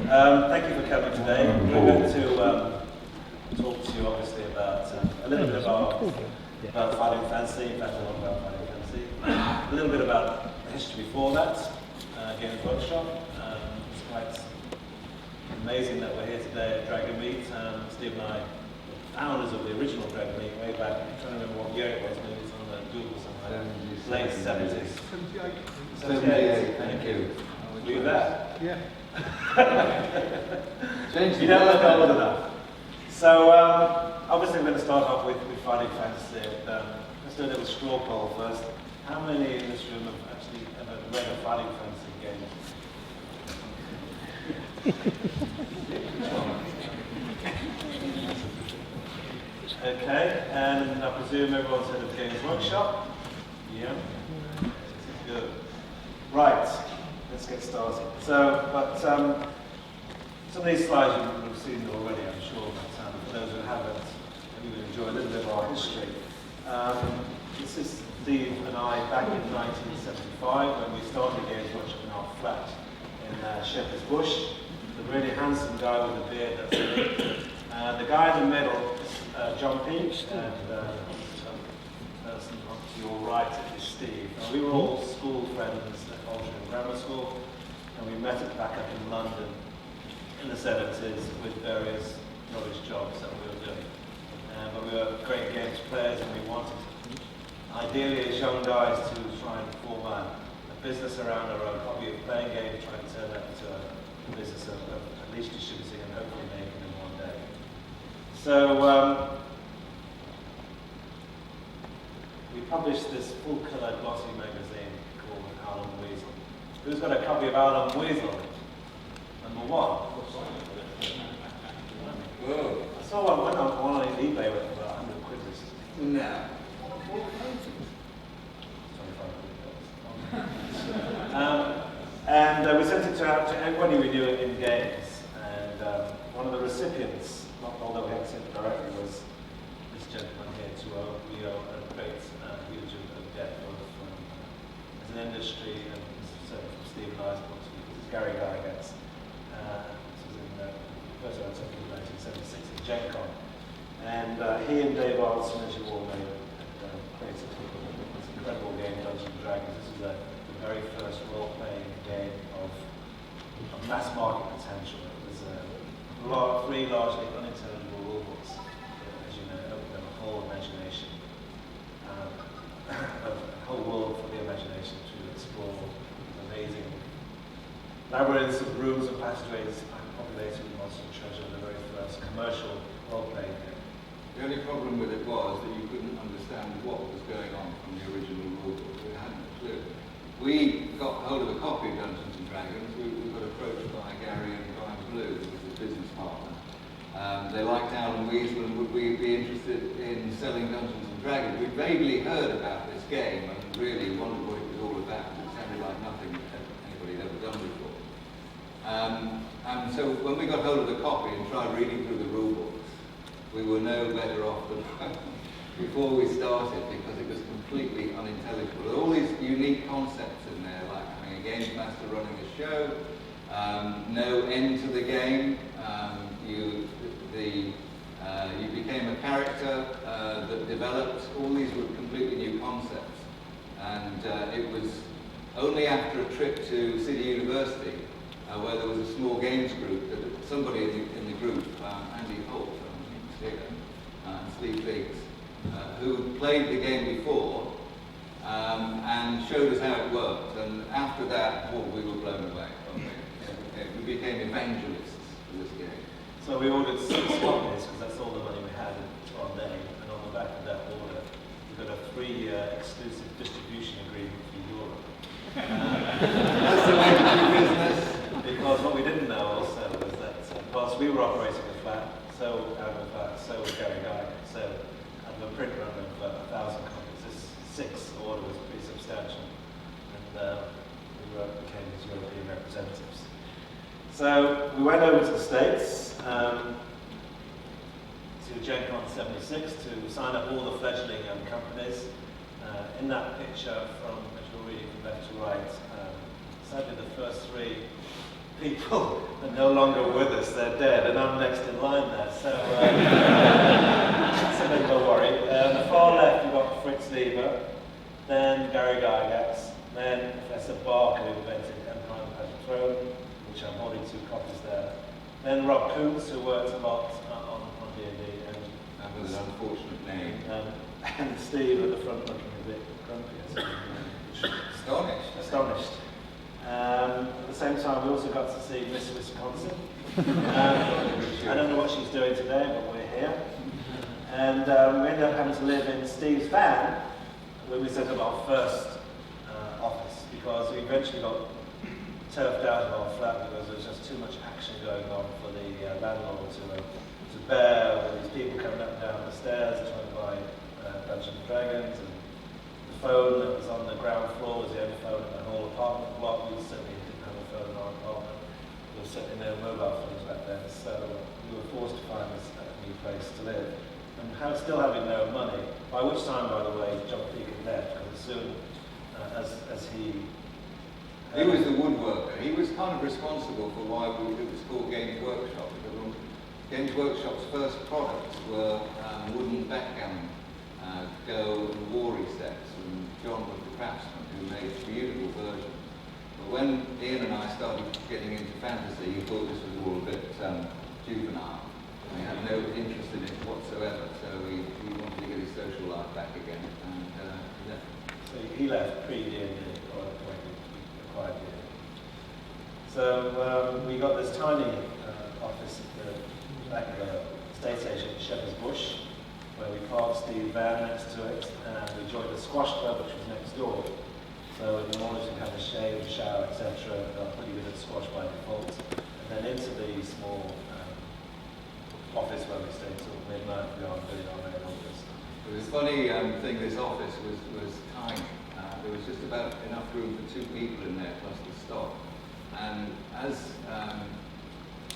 Thank you for coming today. We're going to talk to you obviously about a little bit about Fighting Fantasy, in fact a lot about Fighting Fantasy, a little bit about the history before that, Games Workshop. It's quite amazing that we're here today at Dragonmeet. Steve and I, founders of the original Dragonmeet, way back, I'm trying to remember what year it was, maybe it's on the Google somewhere, late 70s. 78, thank you. Were you there? Yeah. You don't look old enough. So, obviously we're going to start off with Fighting Fantasy. Let's do a little straw poll first. How many in this room have actually ever read a Fighting Fantasy game? Okay, and I presume everyone's heard of Games Workshop? Yeah. Good. Right, let's get started. So, some of these slides you've seen already, I'm sure, but for those who haven't, maybe we'll enjoy a little bit of our history. This is Steve and I back in 1975 when we started Games Workshop in our flat in Shepherd's Bush. The really handsome guy with the beard, that's me. The guy in the middle is John Peach, and the person to your right is Steve. And we were all school friends at Oldham Grammar School, and we met back up in London in the 70s with various rubbish jobs that we were doing. But we were great games players, and we wanted, ideally as young guys, to try and form a business around our own hobby of playing games, trying to turn that into a business of at least distributing and hopefully making them one day. So we published this full-colour glossy magazine called Owl and Weasel. Who's got a copy of Owl and Weasel? Number one. Whoa. I saw one on eBay with about 100 quid. No. And we sent it out to everybody we knew in games. And one of the recipients, not although we hadn't sent it directly, was this gentleman here, to we owe a great huge of debt both as an industry and certainly from Steve and I's point of view. This is Gary Gygax. This was in the first one I took in 1976 at Gen Con. And he and Dave Arlson, as you all know, had created this incredible game, Dungeons and Dragons. This is the very first role-playing game of mass market potential. It was three largely unintelligible rule books, as you know, opened up a whole imagination, a whole world for the imagination to explore. Amazing labyrinths of rooms and passageways populated with monster treasure, the very first commercial role-playing game. The only problem with it was that you couldn't understand what was going on from the original rule book. We hadn't a clue. We got hold of a copy of Dungeons and Dragons. We got approached by Gary and Brian Blue, who was his business partner. They liked Owl and Weasel, and would we be interested in selling Dungeons and Dragons? We vaguely heard about this game and really wondered what it was all about. It sounded like nothing that anybody had ever done before. And so when we got hold of the copy and tried reading through the rule books, we were no better off than before we started, because it was completely unintelligible. There were all these unique concepts in there, like having a games master running a show, no end to the game. You became a character that developed. All these were completely new concepts, and it was only after a trip to City University, where there was a small games group, that somebody in the group, Andy Holt and Steve Biggs, who played the game before and showed us how it worked. And after that, we were blown away. We became evangelists for this game. So we ordered 6 copies, because that's all the money we had to our name, and on the back of that order, we got a 3-year exclusive distribution agreement for Europe. That's the way to do business. Because what we didn't know also was that whilst we were operating a flat, so was Gary Gygax. So out of a print run of 1,000 copies, this 6 order was pretty substantial, and we became his European representatives. So we went over to the States, to Gen Con 76 to sign up all the fledgling companies. In that picture, from as you're reading from left to right, sadly the first 3 people are no longer with us, they're dead, and I'm next in line there, so it's a bit of a worry. On the far left you've got Fritz Lieber, then Gary Gygax, then Professor Barker, who invented Empire and the Paper Throne, which I'm holding 2 copies there. Then Rob Kuntz, who worked a lot on D&D, and with an unfortunate name. And Steve at the front looking a bit grumpy. Astonished. At the same time, we also got to see Miss Wisconsin. I don't know what she's doing today, but we're here. And we ended up having to live in Steve's van when we set up our first office, because we eventually got turfed out of our flat because there was just too much action going on for the landlord to bear, with these people coming up and down the stairs trying to buy Dungeons and Dragons, and the phone that was on the ground floor was the only phone in the whole apartment block. We certainly didn't have a phone in our apartment. There was certainly no mobile phones back then, so we were forced to find a new place to live. And still having no money, by which time, by the way, John Peake had left, because as soon as he was the woodworker. He was kind of responsible for why it was called Games Workshop, because Games Workshop's first products were wooden backgammon, Go and Wary sets, and John was the craftsman who made beautiful versions. But when Ian and I started getting into fantasy, he thought this was all a bit juvenile. He had no interest in it whatsoever, so he wanted to get his social life back again, and he left. So he left pre-D&D, or when we acquired D&D. So we got this tiny office at the back of the estate station at Shepherd's Bush, where we parked Steve's van next to it, and we joined a squash club which was next door. So in the mornings we'd have a shave, a shower, etc. Got pretty good at squash by default. And then into the small office where we stayed till midnight. We are doing our main office. It was a funny thing. This office was tiny. There was just about enough room for 2 people in there plus the stock. And as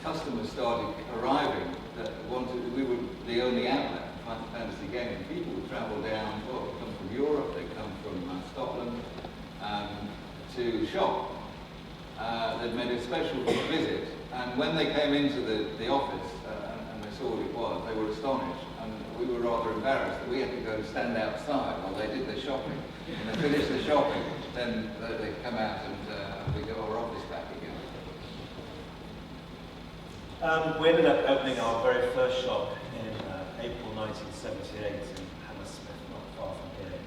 customers started arriving that we were the only outlet for Fighting Fantasy Gamebook. People would travel down. Well, they come from Europe. They come from Scotland to shop. They'd made a special visit, and when they came into the office and they saw what it was, they were astonished, and we were rather embarrassed that we had to go and stand outside while they did their shopping. When they finished the shopping, then they come out and we got our office back again. We ended up opening our very first shop in April 1978 in Hammersmith, not far from here, in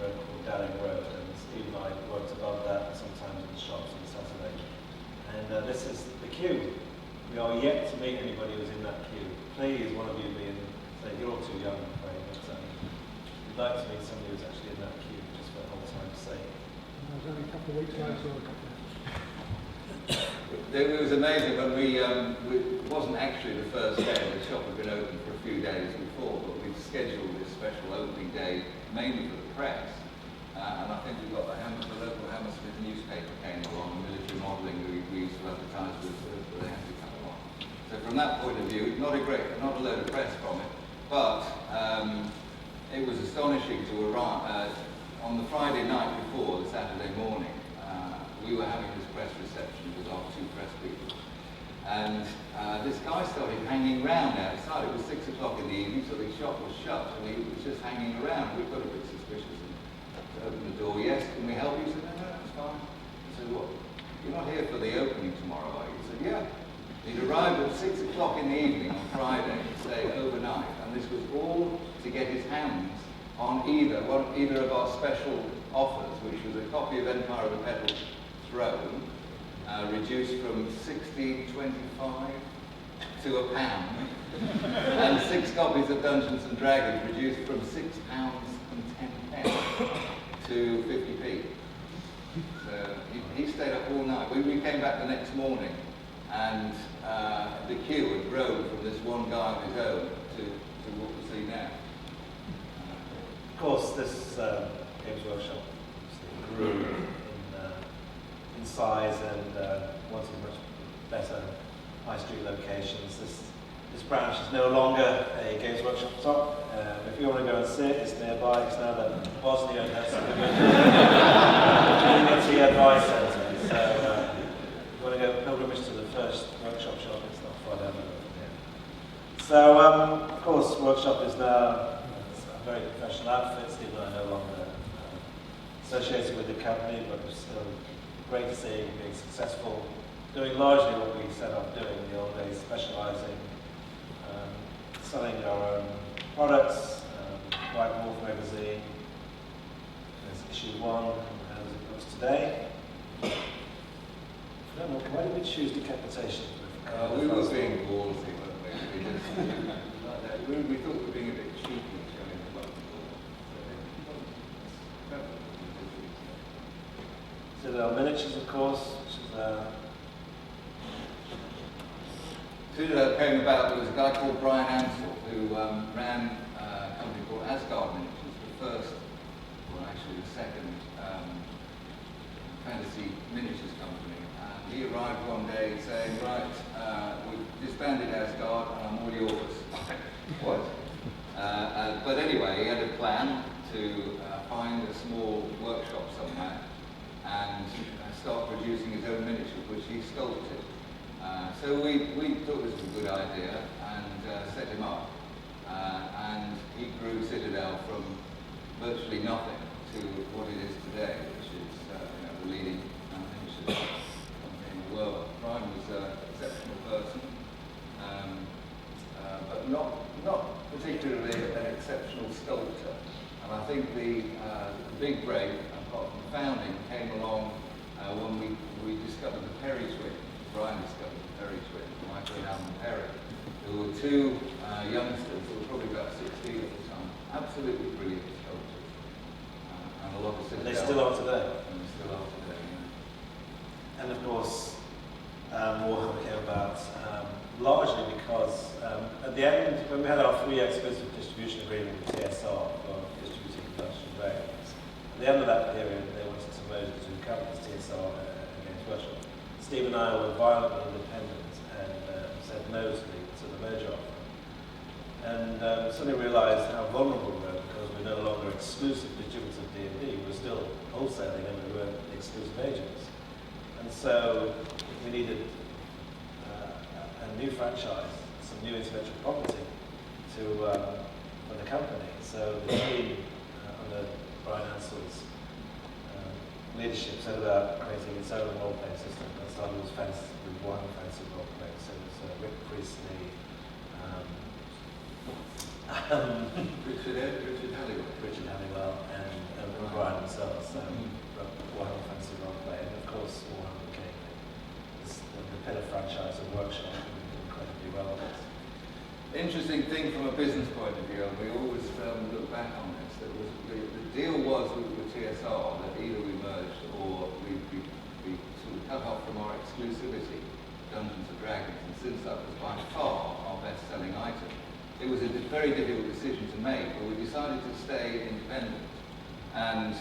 a road called Daly Road. And Steve and I worked above that, sometimes in the shops on Saturday. And this is the queue. We are yet to meet anybody who's in that queue. Please, one of you be in, say, you're all too young, I'm afraid, but we'd like to meet somebody who's actually in that queue, just for old time's sake. I was only a couple of weeks later. It was amazing when it wasn't actually the first day. The shop had been open for a few days before, but we'd scheduled this special opening day mainly for the press. And I think we got the local Hammersmith newspaper came along, Military Modelling, we used to advertise with, they had to come along. So from that point of view, not a load of press from it, but it was astonishing to arrive on the Friday night before, the Saturday morning. We were having this press reception with our 2 press people. And this guy started hanging around outside. It was 6 o'clock in the evening, so the shop was shut, and he was just hanging around. We got a bit suspicious and opened the door. Yes, can we help you? He said, no, it's fine. I said, what? You're not here for the opening tomorrow, are you? He said, yeah. He'd arrived at 6 o'clock in the evening on Friday to stay overnight, and this was all to get his hands on either of our special offers, which was a copy of Empire of the Paper Throne, reduced from $16.25 to £1, and 6 copies of Dungeons and Dragons, reduced from £6.10 to 50p. So he stayed up all night. We came back the next morning, and the queue had grown from this one guy on his own to what we see now. Of course, this Games Workshop grew in size and wanted much better high street locations. This branch is no longer a Games Workshop shop. If you want to go and see it, it's nearby. It's now the Bosnian Community Advice Centre. So if you want to go pilgrimage to before I don't know from here. So, of course, Workshop is now a very professional outfit. Steve and I are no longer associated with the company, but it's still great to see being successful, doing largely what we set off doing in the old days, specialising, selling our own products, White Wolf magazine. There's issue 1, as it looks today. I don't know, why did we choose decapitation? We were being ballsy, weren't we? We thought we were being a bit cheeky showing the button. So there are miniatures, of course, which is Tudor came about, there was a guy called Brian Ansell who ran a company called Asgard Miniatures, the first, well actually the second, fantasy miniatures company. And he arrived one day saying, right, we've disbanded Asgard and I'm all yours. What? But anyway, he had a plan to find a small workshop somewhere and start producing his own miniatures, which he sculpted. So we thought this was a good idea and set him up. And he grew Citadel from virtually nothing to what it is today, which is the leading miniatures company in the world. Brian was an exceptional person, but not particularly an exceptional sculptor. And I think the big break, apart from the founding, came along when we discovered the Perry twin. Brian discovered the Perry twin, Michael and Alan Perry, who were two youngsters who were probably about 16 at the time. Absolutely brilliant sculptors. And a lot of and they still are today. And they still are today, yeah. And of course, Warhammer came about largely because at the end, when we had our 3-year exclusive distribution agreement with TSR for distributing Dungeons and Dragons, at the end of that period, they wanted to merge the two companies, TSR and Games Workshop. Steve and I were violently independent and said no to the merger offer. And suddenly realised how vulnerable we were because we're no longer exclusive distributors of D&D. We're still wholesaling and we weren't the exclusive agents. And so we needed a new franchise, some new intellectual property for the company. So the team under Brian Ansell's leadership set about creating its own role-playing system. That started with one fantasy role-playing. So it was Rick Priestley, Richard Halliwell, and Brian themselves. Warhammer Fantasy Role-Play, and of course Warhammer became the pillar franchise of Workshop, and incredibly relevant. Interesting thing from a business point of view, and we always look back on this, that was the deal was with TSR that either we merged or we sort of cut off from our exclusivity, Dungeons and Dragons, and since that was by far our best-selling item, it was a very difficult decision to make, but we decided to stay independent. And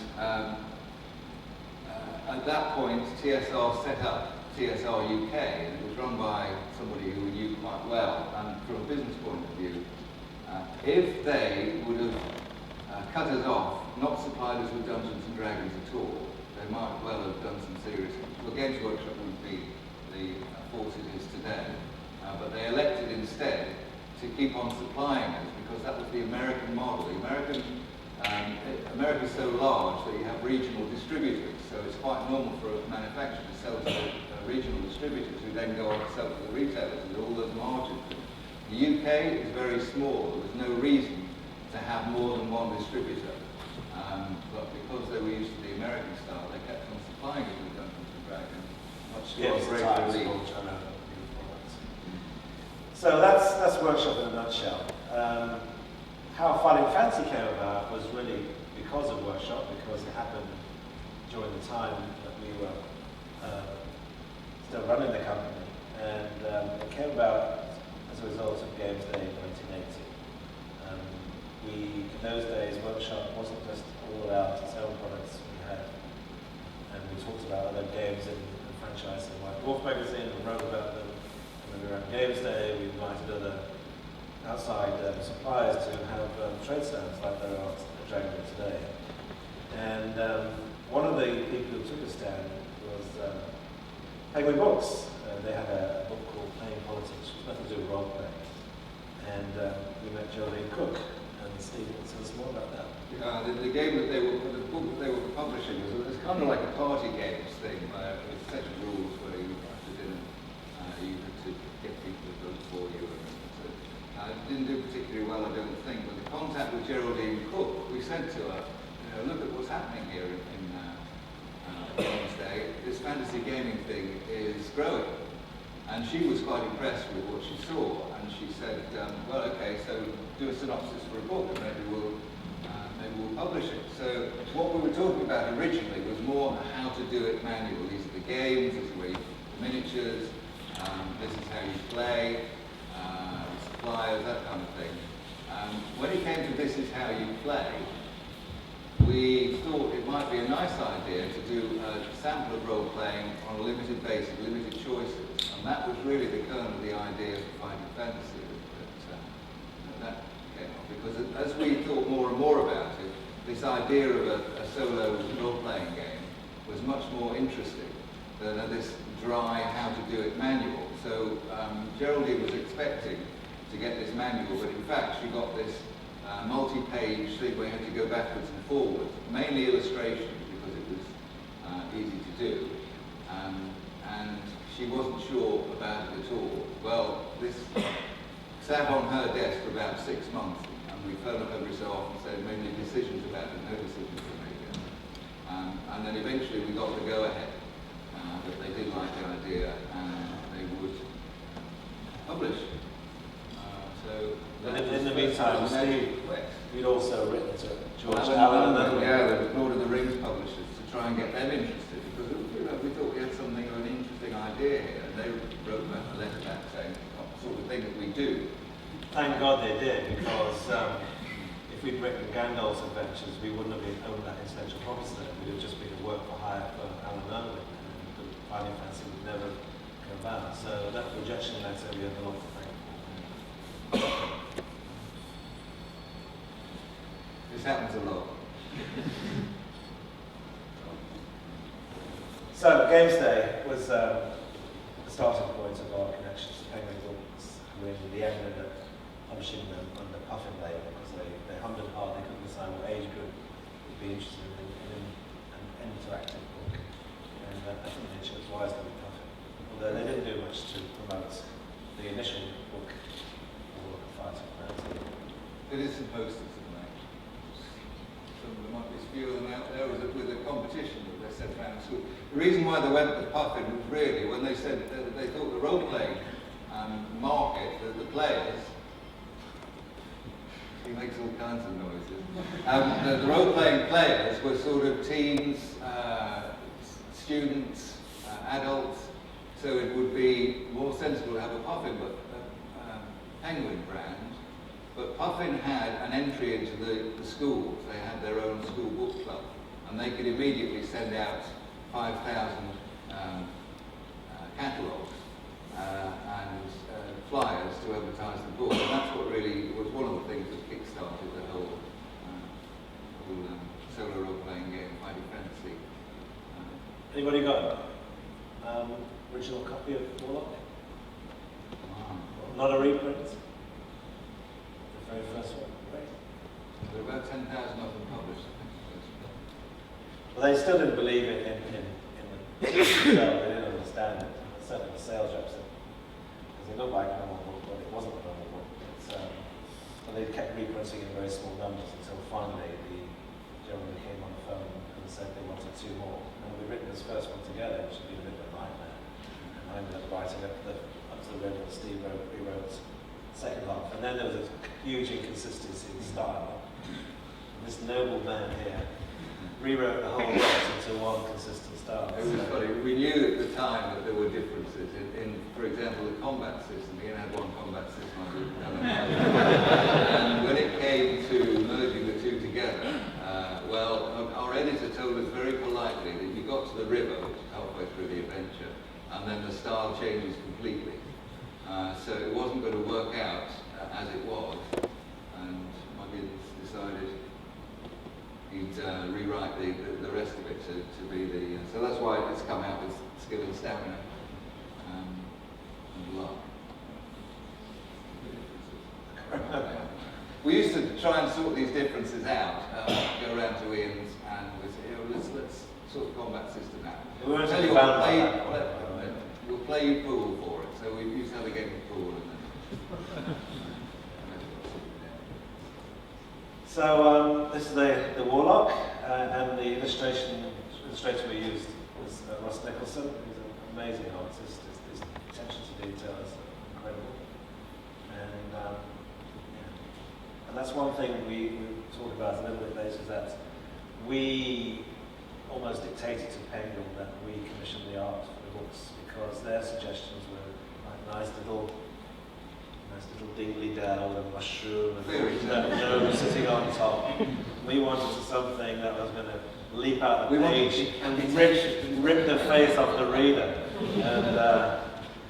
at that point, TSR set up TSR UK, and it was run by somebody who we knew quite well. And from a business point of view, if they would have cut us off, not supplied us with Dungeons and Dragons at all, they might well have done some serious. Well, Games Workshop wouldn't be the force it is today, but they elected instead to keep on supplying us because that was the American model. America's so large that you have regional distributors, so it's quite normal for a manufacturer to sell to regional distributors who then go on to sell to the retailers with all those margins. The UK is very small. There was no reason to have more than one distributor, but because they were used to the American style, they kept on supplying it with Dungeons and Dragons, much to our great relief. So that's Workshop in a nutshell. How Fighting Fantasy came about was really because of Workshop, because it happened during the time that we were still running the company, and it came about as a result of Games Day 1980. In those days, Workshop wasn't just all about its own products we had, and we talked about other games in the franchise in White Wolf magazine and wrote about them. When we were on Games Day, we invited other outside suppliers to have trade stands like there are at Dragonmeet today. And one of the people who took a stand was Penguin Books, they had a book called Playing Politics, which was nothing to do with role playing. And we met Jolene Cook, and Steve will tell us more about that. The game that the book that they were publishing was kind of like a party games thing, with a set of rules where you had to you had to get people to vote for you. And it didn't do particularly well, I don't think. But the contact with Geraldine Cook, we said to her, look at what's happening here in Wednesday. This fantasy gaming thing is growing. And she was quite impressed with what she saw. And she said, well, okay, so do a synopsis for a book, and maybe we'll publish it. So what we were talking about originally was more how to do it manual. These are the games, this is where you put the miniatures, this is how you play, suppliers, that kind of thing. When it came to this is how you play, we thought it might be a nice idea to do a sample of role-playing on a limited basis, limited choices. And that was really the kernel of the idea of Fighting Fantasy that came up. Because as we thought more and more about it, this idea of a solo role-playing game was much more interesting than this dry how to do it manual. So Geraldine was expecting to get this manual, but in fact she got this multi-page thing where you had to go backwards and forwards, mainly illustrations because it was easy to do. And she wasn't sure about it at all. Well, this sat on her desk for about 6 months, and we phoned up every so often and said, made any decisions about it, no decisions were made yet. And then eventually we got the go-ahead that they did like the idea and they would publish. In the meantime, Steve, we'd also written to George Allen Allen. the Lord of the Rings publishers to try and get them interested, because we thought we had something of an interesting idea here, and they wrote back a letter back saying, oh, the sort of thing that we do. Thank God they did, because if we'd written Gandalf's adventures, we wouldn't have been owned that intellectual property there. We'd have just been a work for hire for Alan Irwin, and the Fighting Fantasy would never come about. So that rejection letter we have a lot to thank for. This happens a lot. So, Games Day was the starting point of our connections to Penguin Books, who in the end ended up publishing them under Puffin label because they hummed and hawed, they couldn't decide what age group would be interested in an interactive book. And I think they chose wisely with Puffin, although they didn't do much to promote the initial book, Warlock of Firetop Mountain. There is some posters of them. There might be a few of them out there with a competition that they sent around school. The reason why they went to Puffin was really when they said that they thought the role-playing market, the players, he makes all kinds of noises. The role-playing players were sort of teens, students, adults, so it would be more sensible to have a Puffin Penguin brand. But Puffin had an entry into the schools. They had their own school book club, and they could immediately send out 5,000 catalogues and flyers to advertise the book. And that's what really was one of the things that kick-started the whole solo role-playing game, Fighting Fantasy. Anybody got original copy of Warlock? Not a reprint? The very first one, right? There were about 10,000 of them published, I think. Well, they still didn't believe it in the they didn't understand it. Certainly the sales reps did. Because it looked like a normal book, but it wasn't a normal book. But they kept reprinting in very small numbers until finally the gentleman came on the phone and said they wanted 2 more. And we'd written this first one together, which had been a bit of a nightmare. And I ended up writing up to the red and Steve rewrote the second half. And then there was a huge inconsistency in style. And this noble man here rewrote the whole lot into one consistent style. It was funny. We knew at the time that there were differences in for example, the combat system. Ian had one combat system, I didn't have another. And when it came to merging the two together, well, our editor told us very politely that you got to the river, which is halfway through the adventure, and then the style changes completely. So it wasn't going to work out as it was, and my business decided he'd rewrite the rest of it to be the... so that's why it's come out with skill and stamina. and luck. We used to try and sort these differences out, go around to Ian's, and we say, let's sort the combat system out. We weren't Tell you really what, bound by that. we'll play you pool for it. So we used to have a game of pool. And then So this is the Warlock, and the illustrator we used was Ross Nicholson, who's an amazing artist. His attention to detail is incredible. And that's one thing we talked about a little bit later, is that we almost dictated to Penguin that we commissioned the art for the books, because their suggestions were like nice little dingly dell and a mushroom and gnome sitting on top. We wanted something that was going to leap out the page and rip the face off the reader. And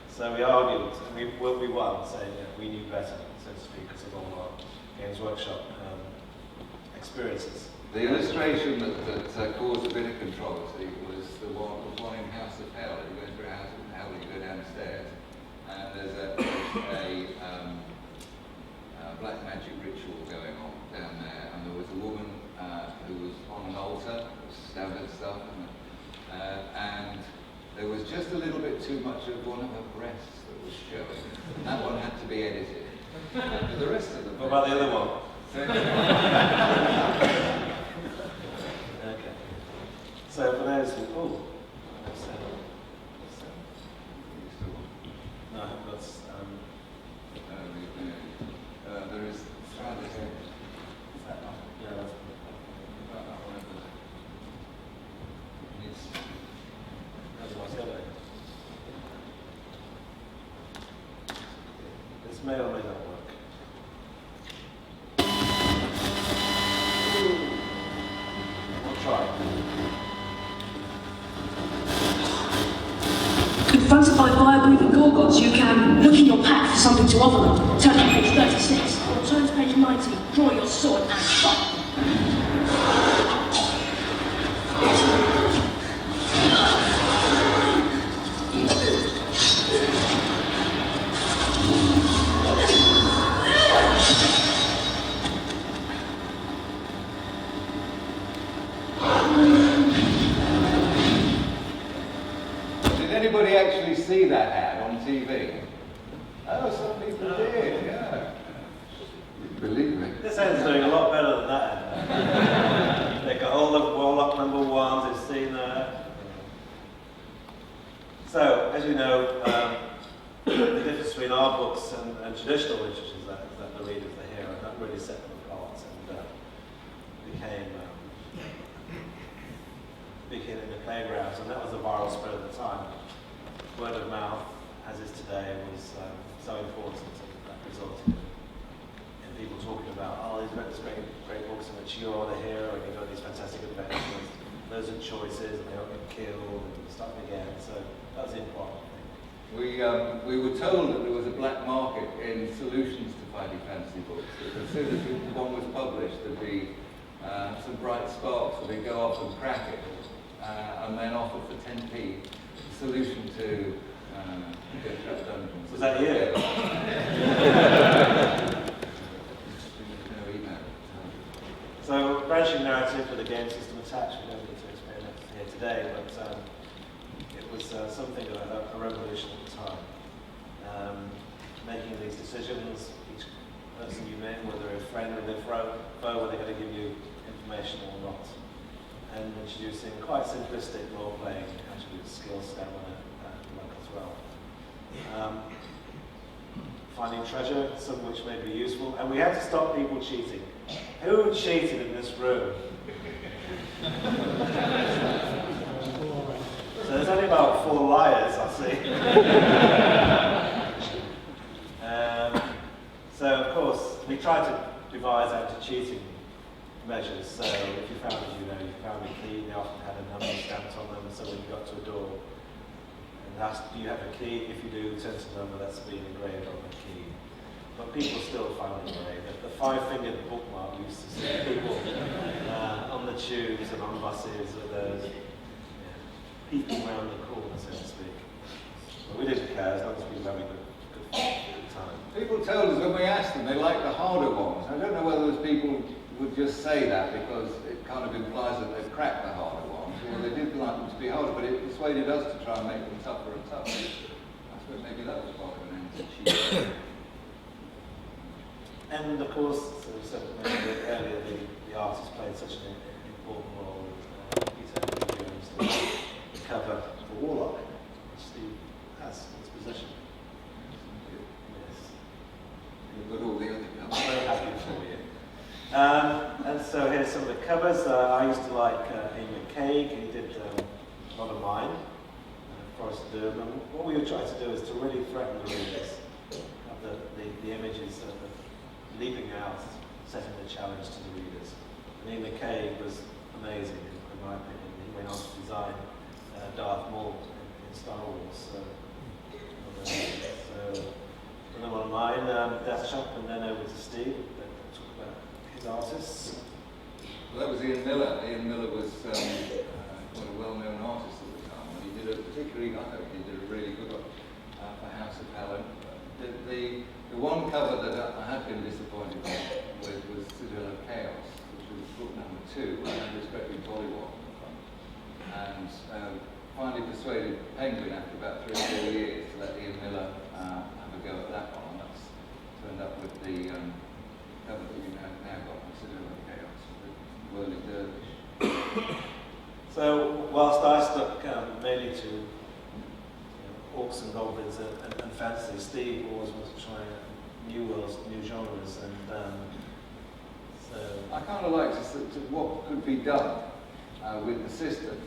so we argued, and we won, saying that we knew better, so to speak, because of all our Games Workshop experiences. the illustration that caused a bit of controversy was the one in House of Hell. You go through House of Hell, you go downstairs, and there's a black magic ritual going on down there, and there was a woman who was on an altar, standard stuff, and there was just a little bit too much of one of her breasts that was showing. That one had to be edited. But the rest of them. What about the other one? Okay. So for those who, no, I haven't got. There is. Try this. Is that one? Yeah, that's otherwise the other way. This may or may not work. I'll try. Confronted by fire-breathing gorgots, you can look in your pack for something to offer them. Turn to page 36, or turn to page 90, draw your sword and fight. Did anybody actually see that ad on TV? Oh, some people did, yeah. Believe me. This end's doing a lot better than that end. They got all the Warlock #1s, they've seen that. So, as you know, the difference between our books and traditional literature is that the reader's the hero, and that really set them apart, and became in the playgrounds, and that was the viral spread at the time. Word of mouth, as is today, was so important, and that resulted in people talking about, oh, these great books in which you're the hero and you've got these fantastic adventures, loads of choices, and they don't get killed and stuff again. So that was the important thing. We were told that there was a black market in solutions to Fighting Fantasy books. As soon as one was published, there'd be some bright sparks, so they'd go off and crack it, and then offer for 10p a solution to Death Trap Dungeons. Was that you? So, branching narrative with a game system attached, we don't need to explain that here today, but it was something of a revolution at the time. Making these decisions, each person you met, whether a friend or a foe, whether they're going to give you information or not. And introducing quite simplistic role-playing attributes, skill, stamina, and luck as well. Finding treasure, some of which may be useful, and we had to stop people cheating. Who cheated in this room? So there's only about 4 liars, I see. So of course, we tried to devise anti-cheating measures. So if you found a key, they often had a number stamped on them, so when you got to a door and asked, do you have a key? If you do, turn to the number that's been engraved on the key. But people still found it great. The 5-fingered bookmark used to see people on the tubes and on buses with those people around the corner, so to speak. But we didn't care as long as we were having a good time. People told us when we asked them they liked the harder ones. I don't know whether those people would just say that because it kind of implies that they've cracked the harder ones, or they did like them to be harder, but it persuaded us to try and make them tougher and tougher. I suppose maybe that was part of an anti-cheat. And of course, as we said earlier, the artist played such an important role. Peter Molyneux, the cover for Warlock, which Steve has in his possession. Yes. You've got all the other I'm colours. very happy for you. And so here's some of the covers. I used to like Ian Livingstone. He did a lot of mine, Forest Doom. And what we were trying to do is to really threaten the readers of the images of leaping out, setting the challenge to the readers. And Ian Livingstone was amazing, in my opinion. He went on to design Darth Maul in Star Wars. So another one of mine, Death Shop, and then over to Steve. Talk about his artists. Well, that was Ian Miller. Ian Miller was quite a well-known artist at the time. And he did a particularly, I think he did a really good one for House of Helen. The one cover that I had been disappointed with was Citadel of Chaos, which was book number 2, and respecting Polywog. And finally persuaded Penguin after about 3 or 4 years to let Ian Miller have a go at that one. And that's turned up with the cover that we've now got, Citadel of Chaos, with Whirling Dervish. So, whilst I stuck mainly to orcs and goblins and fantasy, Steve always wanted to try new worlds, new genres, and so... I kind of like to what could be done with the system.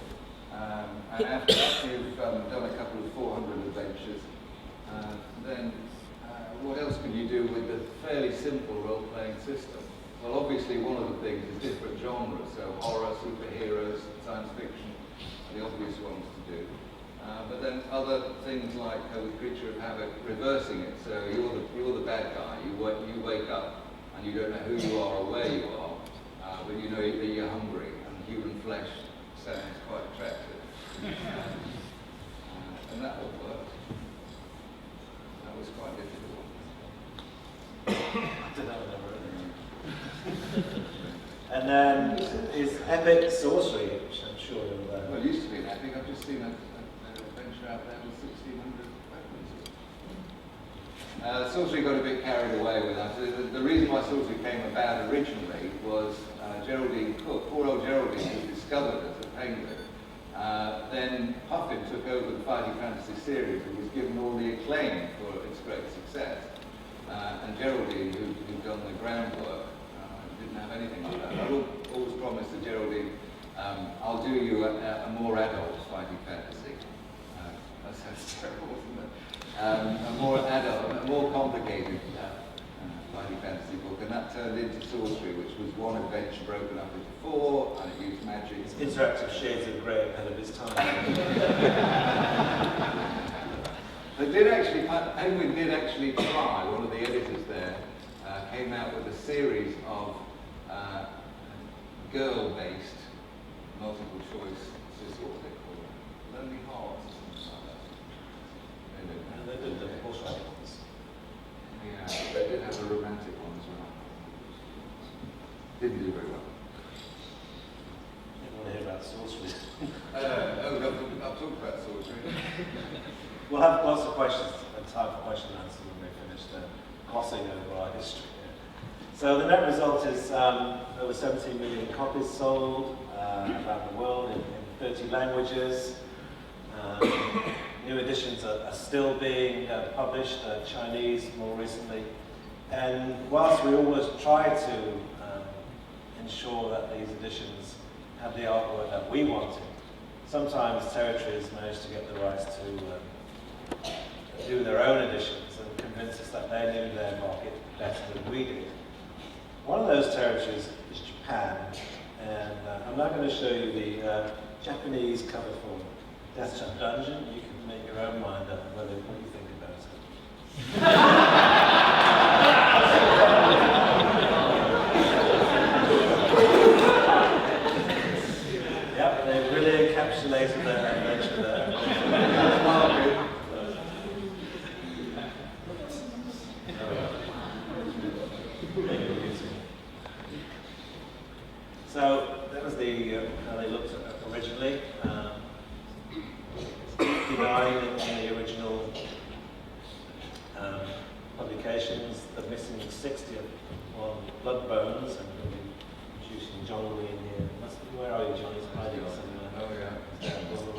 And after you've done a couple of 400 adventures, then what else can you do with the fairly simple role-playing system? Well, obviously one of the things is different genres, so horror, superheroes, science fiction are the obvious ones to do. But then other things like with Creature of Havoc, reversing it. So you're the bad guy. You wake up and you don't know who you are or where you are, but you know that you're hungry, and human flesh sounds quite attractive. And that all worked. That was quite difficult. I don't know, and then his epic sorcery, which I'm sure you'll Well, it used to be an epic. I've just seen an adventure out there with 1,600 weapons. Sorcery got a bit carried away with that. The reason why sorcery came about originally was Geraldine Cook, poor old Geraldine, who discovered it at Penguin. Then Puffin took over the Fighting Fantasy series and was given all the acclaim for its great success. And Geraldine, who'd done the groundwork, didn't have anything like that. I always promised to Geraldine, I'll do you a more adult Fighting Fantasy. That sounds terrible, doesn't it? A more adult, a more complicated Fighting Fantasy book, and that turned into Sorcery, which was one adventure broken up into 4, and it used magic. interactive shades of grey ahead of his time. Penguin did actually try, one of the editors there came out with a series of girl-based multiple choice, what they call it, Lonely Hearts or something like that. And they did the horse riding ones. Yeah, they did have a romantic one as well. Didn't do very well. Didn't want to hear about sorcery. I'll talk about sorcery. We'll have lots of questions and time for question and answer when we're finished glossing over our history here. So the net result is over 17 million copies sold around the world in 30 languages. New editions are still being published, Chinese more recently. And whilst we always try to ensure that these editions have the artwork that we wanted, sometimes territories manage to get the rights to do their own editions and convince us that they knew their market better than we did. One of those territories is Japan, and I'm now going to show you the Japanese cover for Death Trap Dungeon. You can make your own mind up what you think about it. Yep, they really encapsulated their adventure there. originally. 59 in the original publications. They're missing 60 on Blood Bones, and we'll be producing John Lee in here. Where are you, John? He's hiding somewhere. Oh yeah. He must have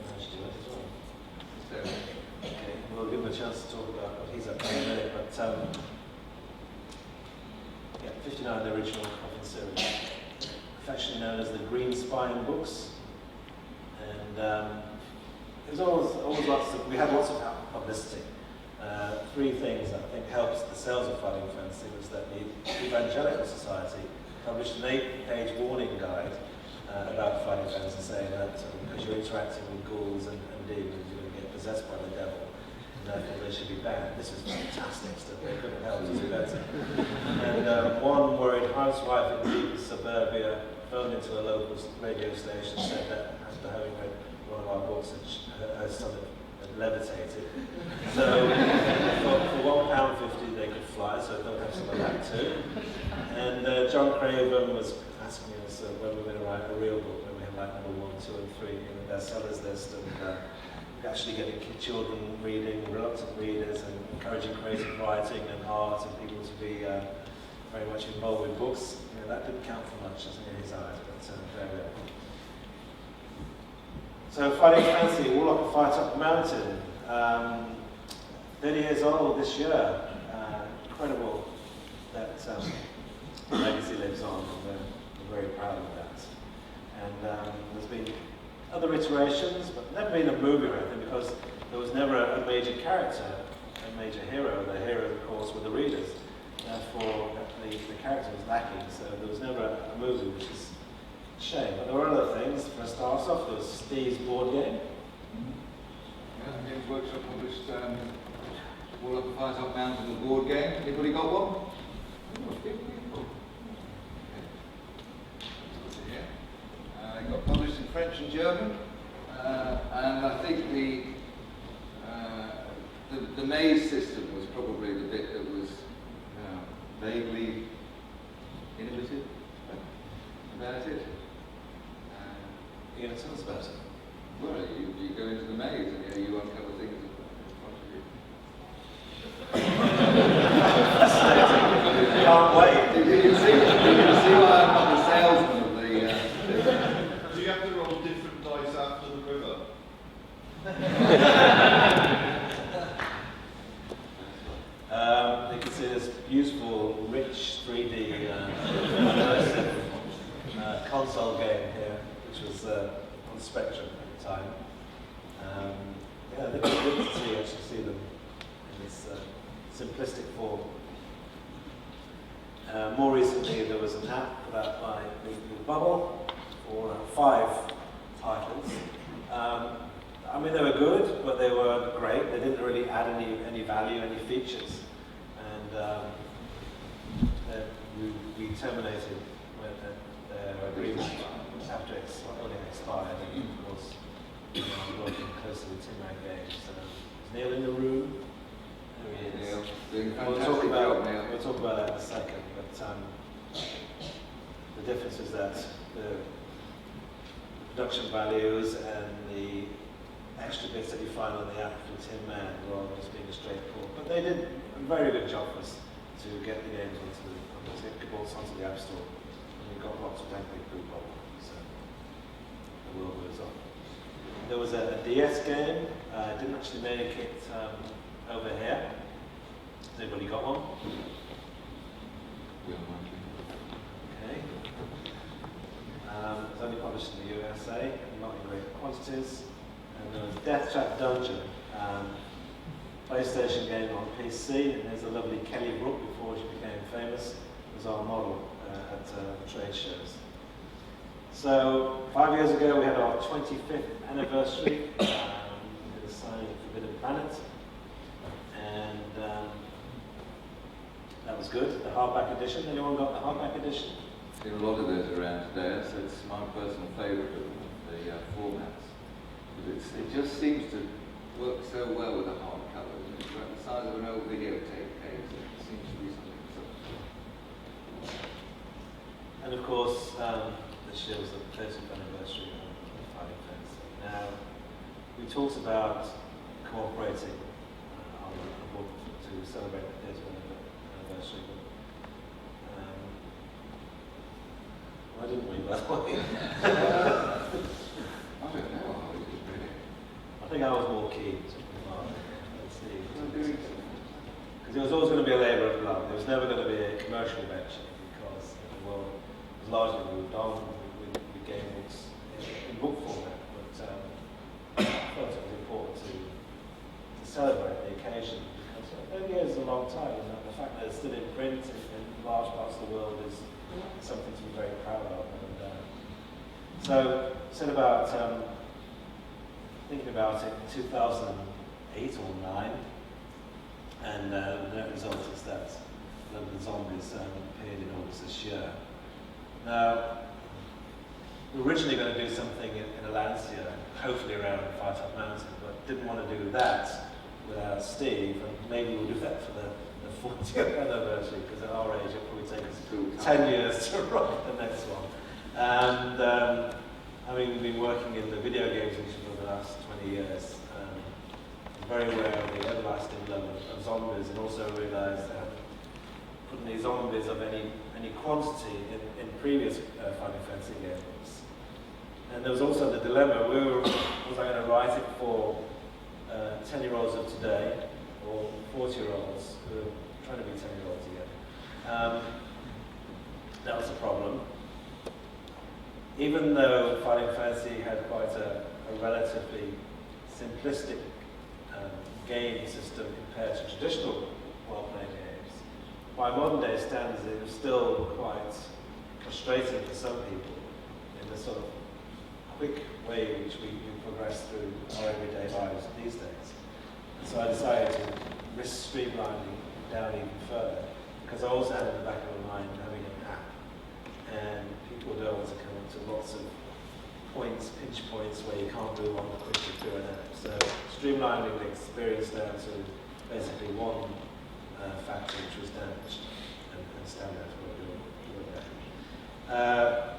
managed to do it as well. Okay, we'll give him a chance to talk about what he's up to in a minute, but yeah, 59 the original Coffin series, affectionately known as the Green Spine books, and it was always lots of, we had lots of publicity. Three things I think helped the sales of Fighting Fantasy was that the Evangelical Society published an 8-page warning guide about Fighting Fantasy, saying that because you're interacting with ghouls and demons, you're going to get possessed by the devil, and therefore they should be banned. This is fantastic stuff. They couldn't help us do better. And one worried housewife in deep suburbia phoned into a local radio station, said that after having read one of our books, her son had levitated. So for £1.50 they could fly, so they'll have some of that too. And John Craven was asking us when we were going to write a real book, when we had like number 1, 2 and 3 in the bestsellers list, and actually getting children reading, reluctant readers, and encouraging creative writing and art and people to be very much involved with books. You know, that didn't count for much in his eyes, but there we are. So Fighting Fantasy, Warlock of Firetop Mountain, 30 years old this year. Incredible that the legacy lives on, and we're very proud of that. And there's been other iterations, but never been a movie or anything, because there was never a major character, a major hero. The heroes, of course, were the readers. Therefore, the character was lacking, so there was never a movie, which is a shame. But there were other things. For a start off, there was Steve's board game. Yeah, Games Workshop published Warlock of Firetop Mountain, the board game. Anybody got one? It got published in French and German, and I think the maze system was probably the bit that was vaguely innovative about it. You're going to tell us about it? Well, you go into the maze and you uncover things in front of you. Can't wait. Did you see why I'm not the salesman of the... Do you have to roll different dice after the river? You can see this beautiful, rich 3D console game here, which was on Spectrum at the time. Yeah, I think it's good to actually see them in this simplistic form. More recently, there was an app put out by the Bubble for 5 titles. I mean, they were good, but they weren't great. They didn't really add any value, any features. And we terminated when their agreement after it expired. And of course, working closely with Tim Rand Games. Is Neil in the room? There he is. Neil, doing We'll talk fantastic about job, Neil. that in a second, but the difference is that the production values and the extra bits that you find on the app from Tin Man rather than just being a straight port. But they did a very good job for us to get the games onto the App Store. And we got lots of thankfully good bubble, so the world goes on. There was a DS game, didn't actually make it over here. Has anybody got one? Okay. It's only published in the USA, not in great quantities. And there was Death Trap Dungeon, PlayStation game on PC, and there's a lovely Kelly Brook before she became famous as our model at trade shows. So 5 years ago we had our 25th anniversary. We did a signing of Forbidden Planet, and that was good. The hardback edition. Anyone got the hardback edition? There are a lot of those around today, so it's my personal favourite of the formats. It just seems to work so well with the hardcover. It's like the size of an old videotape case. It seems to be something so. And of course, this year was the 30th anniversary Now, we talked about cooperating on a book to celebrate the 30th anniversary. Why didn't we, by the way? I don't know, really. I think I was more keen to because it was always going to be a labour of love. There was never going to be a commercial venture because the world was largely moved on with game books in book format. But I thought it was important to celebrate the occasion because 30 years is a long time, and the fact that it's still in print in large parts of the world is something to be very proud of. And so, said about thinking about it in 2008 or 9. And the net result is that London Zombies appeared in August this year. Now, we were originally going to do something in Alancia, hopefully around Firetop Mountain, but didn't want to do that without Steve, and maybe we'll do that for the 40th anniversary, because at our age it'll probably take us 10 years to write the next one. And I mean, we've been working in the video games industry for the last 20 years. Very aware of the everlasting love of zombies, and also realised that putting these zombies of any quantity in previous Fighting Fantasy Gamebooks. And there was also the dilemma, was I going to write it for 10-year-olds of today, or 40-year-olds who are trying to be 10-year-olds again? That was a problem. Even though Fighting Fantasy had quite a relatively simplistic game system compared to traditional role-playing games, by modern day standards it was still quite frustrating for some people in the sort of quick way in which we progress through our everyday lives these days. And so I decided to risk streamlining down even further, because I also had in the back of my mind having an app, and people don't want to come into lots of points, pinch points where you can't move on quickly through an app. So streamlining the experience down to basically one factor which was damaged and standard for what you were there.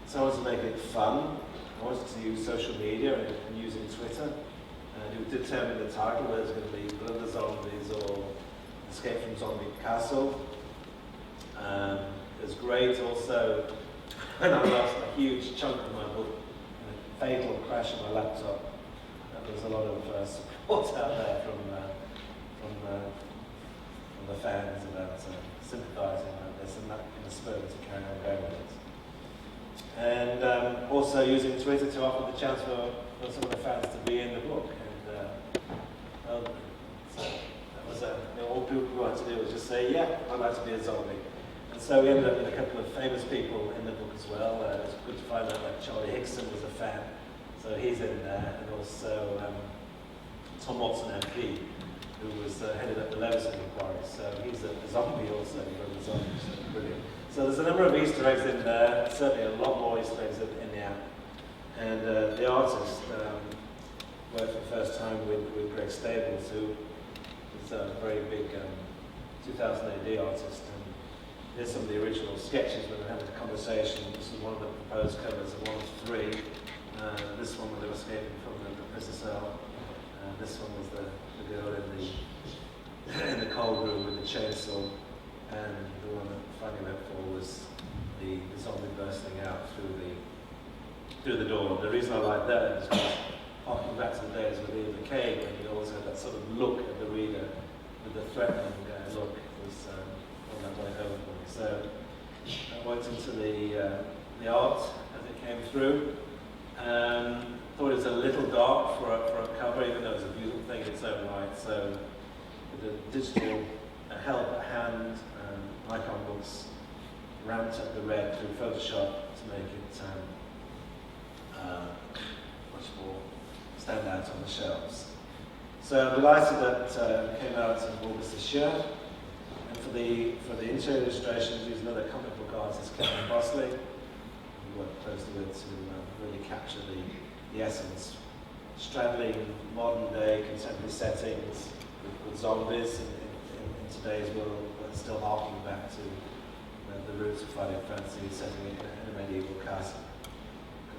So I wanted to make it fun. I wanted to use social media and using Twitter. And it would determine the title, whether it's going to be Blood of the Zombies or Escape from Zombie Castle. It was great also when I lost a huge chunk of my book in a fatal crash of my laptop. There was a lot of support out there from the fans about sympathising about this, and that in the spirit to carry on going with it. And also using Twitter to offer the chance for some of the fans to be in the book. And so that was all people wanted to do was just say, yeah, I'd like to be a zombie. And so we ended up with a couple of famous people in the book as well. It was good to find out that Charlie Hickson was a fan, so he's in there, and also Tom Watson MP, who was headed up the Leveson inquiry. So he's a zombie also, from the zombies. Brilliant. So there's a number of Easter eggs in there, certainly a lot more Easter eggs in the app. And the artist worked for the first time with Greg Stables, who is a very big 2000 AD artist. Here's some of the original sketches when they had a conversation. This is one of the proposed covers of one of three. This one where they were escaping from the prison cell. This one was the girl in the cold room with the chainsaw. And the one that finally went for was the zombie bursting out through the door. The reason I like that is because harking back to the days with Ian Livingstone, when you always had that sort of look at the reader with the threatening look, was on that way home for me. So I went into the art as it came through. Thought it was a little dark for a cover, even though it's a beautiful thing in its own right. So with the digital help at hand, Icon Books ramped up the red through Photoshop to make it much more stand out on the shelves. So I'm delighted that it came out in August this year. And for the interior illustrations, used another comic book artist, Kevin Bosley, who worked closely with to really capture the essence, straddling modern day contemporary settings with zombies in today's world, but still harking back to the roots of Fighting Fantasy, setting it in a medieval castle.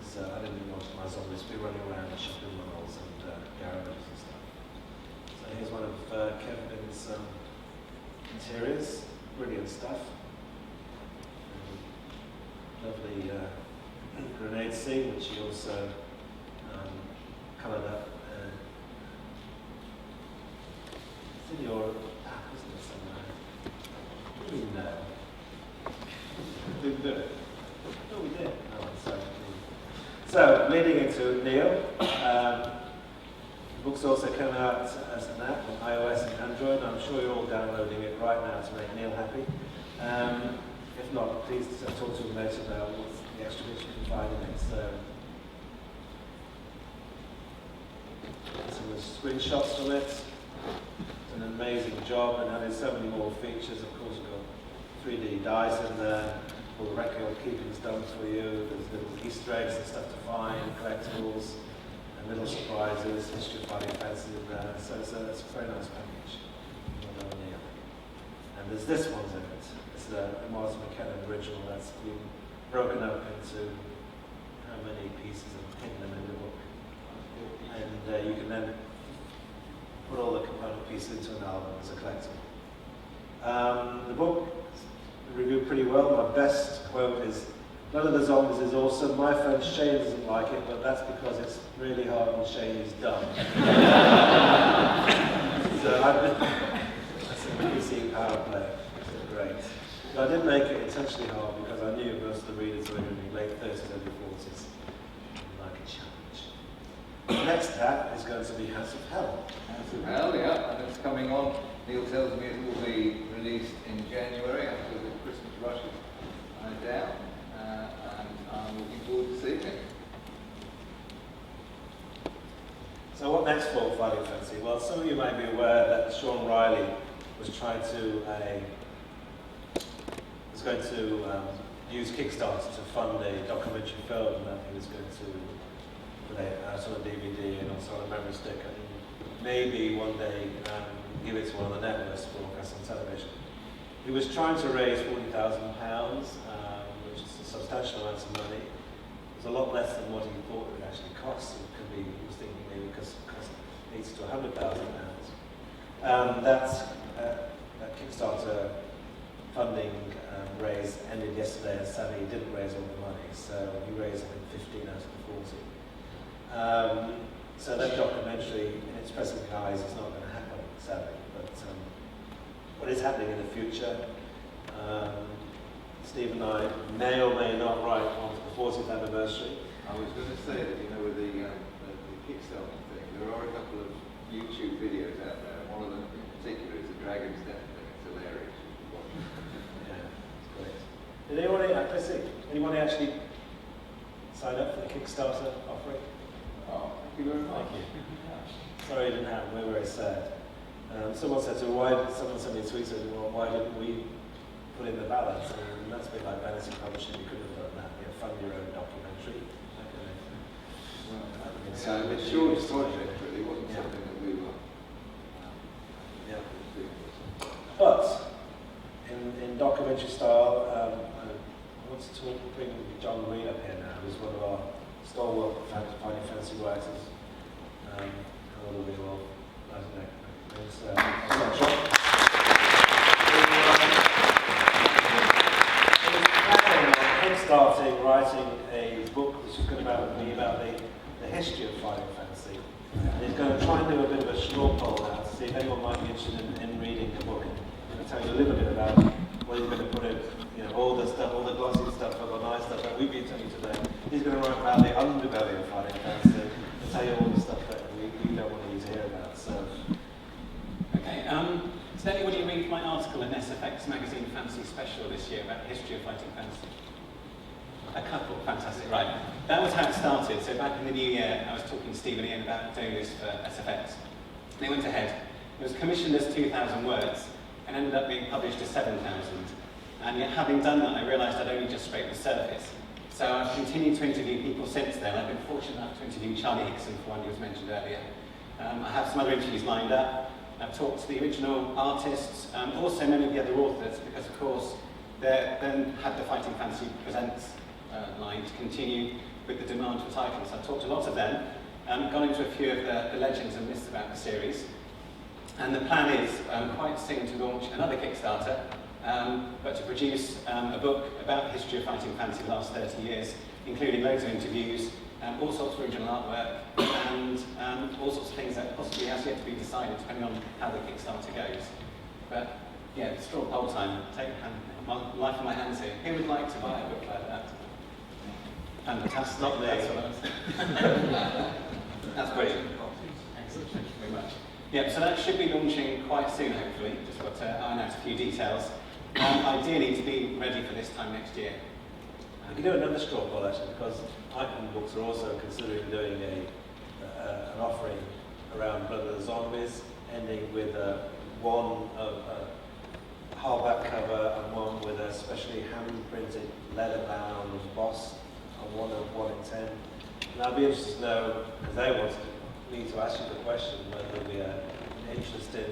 because I didn't want my zombies to be running around the shopping malls and garages and stuff. So here's one of Kevin's interiors, brilliant stuff. Lovely grenade scene, which he also coloured up. It's in your app, isn't it, somewhere? You know. Didn't do it. Oh, we did. Oh, sorry. So, leading into Neil, the book's also come out as an app on iOS and Android. I'm sure you're all downloading it right now to make Neil happy. If not, please talk to him later about what the extra bits you can find in it. So, some screenshots from it. It's an amazing job, and added so many more features. Of course, you've got 3D dice in there. All the record keeping's done for you. There's little Easter eggs and stuff to find, collectibles, and little surprises, history of Fighting Fantasy in there. So it's a very nice package. Well done, Neil. And there's this one's in it. It's a Martin McKenna original that's been broken up into how many pieces and hidden them in the book. And you can then put all the component pieces into an album as a collectible. The book reviewed pretty well. My best quote is, "None of the zombies is awesome. My friend Shane doesn't like it, but that's because it's really hard and Shane is dumb." So that's a PC power play. It's great. But I didn't make it intentionally hard because I knew most of the readers were going to be late 30s, early 40s. Like a challenge. The next app is going to be House of Hell. House of Hell, yeah, and it's coming on. Neil tells me it will be released in January after the Christmas rush is down, and I'm looking forward to seeing it. So what next for Fighting Fantasy? Well, some of you may be aware that Sean Riley was trying to going to use Kickstarter to fund a documentary film that he was going to put out on a DVD and also on a memory stick, and maybe one day give it to one of the networks to broadcast on television. He was trying to raise £40,000, which is a substantial amount of money. It was a lot less than what he thought it would actually cost. It could be, he was thinking maybe it cost £80,000 to £100,000. That Kickstarter funding raise ended yesterday, and sadly he didn't raise all the money, so he raised, I think, 15 out of the 40. So that documentary, in its present guise, is not going to happen, sadly, but what is happening in the future, Steve and I may or may not write on the 40th anniversary. I was going to say that, you know, with the Kickstarter thing, there are a couple of YouTube videos out there. One of them in particular is the Dragon's Death thing. It's hilarious. Yeah, it's great. Did anyone actually sign up for the Kickstarter offering? Oh, thank you very much. Thank you. Sorry it didn't happen. We're very sad. Someone said, someone sent me a tweet saying, well, why didn't we put in the balance? And that's a bit like fantasy publishing. You could have done that. Fund your own documentary. So it's Sean's project, but it wasn't something that we were. Yeah. But in documentary style, I want to bring John Green up here now, who's one of our stalwart Fighting Fantasy writers. All the way well, I don't know. Starting writing a book which is going to be about the history of Fighting Fantasy. And he's going to try and do a bit of a straw poll now to see if anyone might be interested in reading the book. I'm going to tell you a little bit about what he's going to put in, all the stuff, all the glossy stuff, all the nice stuff that we've been telling you today. He's going to write about the underbelly of Fighting Fantasy and tell you all the stuff that we don't want you to hear about. So, okay, did anybody read my article in SFX Magazine Fantasy Special this year about the history of Fighting Fantasy? A couple, fantastic, right. That was how it started. So back in the new year, I was talking to Steve and Ian about doing this for SFX. They went ahead. It was commissioned as 2,000 words and ended up being published as 7,000. And yet, having done that, I realised I'd only just scraped the surface. So I've continued to interview people since then. I've been fortunate enough to interview Charlie Hickson for one who was mentioned earlier. I have some other interviews lined up. I've talked to the original artists, also many of the other authors, because of course, they then had the Fighting Fantasy Presents line to continue. with the demand for titles. I've talked to lots of them, gone into a few of the legends and myths about the series. And the plan is quite soon to launch another Kickstarter, but to produce a book about the history of fighting fantasy the last 30 years, including loads of interviews, all sorts of original artwork, and all sorts of things that possibly has yet to be decided, depending on how the Kickstarter goes. But yeah, straw poll time. Take my life in my hands here. Who would like to buy a book like that? Fantastic. Not me. That's what I was. That's brilliant. Excellent. Thank you very much. Yeah, so that should be launching quite soon, hopefully. Just got to iron out a few details. Ideally to be ready for this time next year. We can do another straw poll actually, because Icon Books are also considering doing an offering around Blood of the Zombies, ending with one hardback cover and one with a specially hand-printed leather-bound embossed on one of 1 in 10. And I'd be interested to know, because they wanted me to ask you the question, whether there'd be an interest in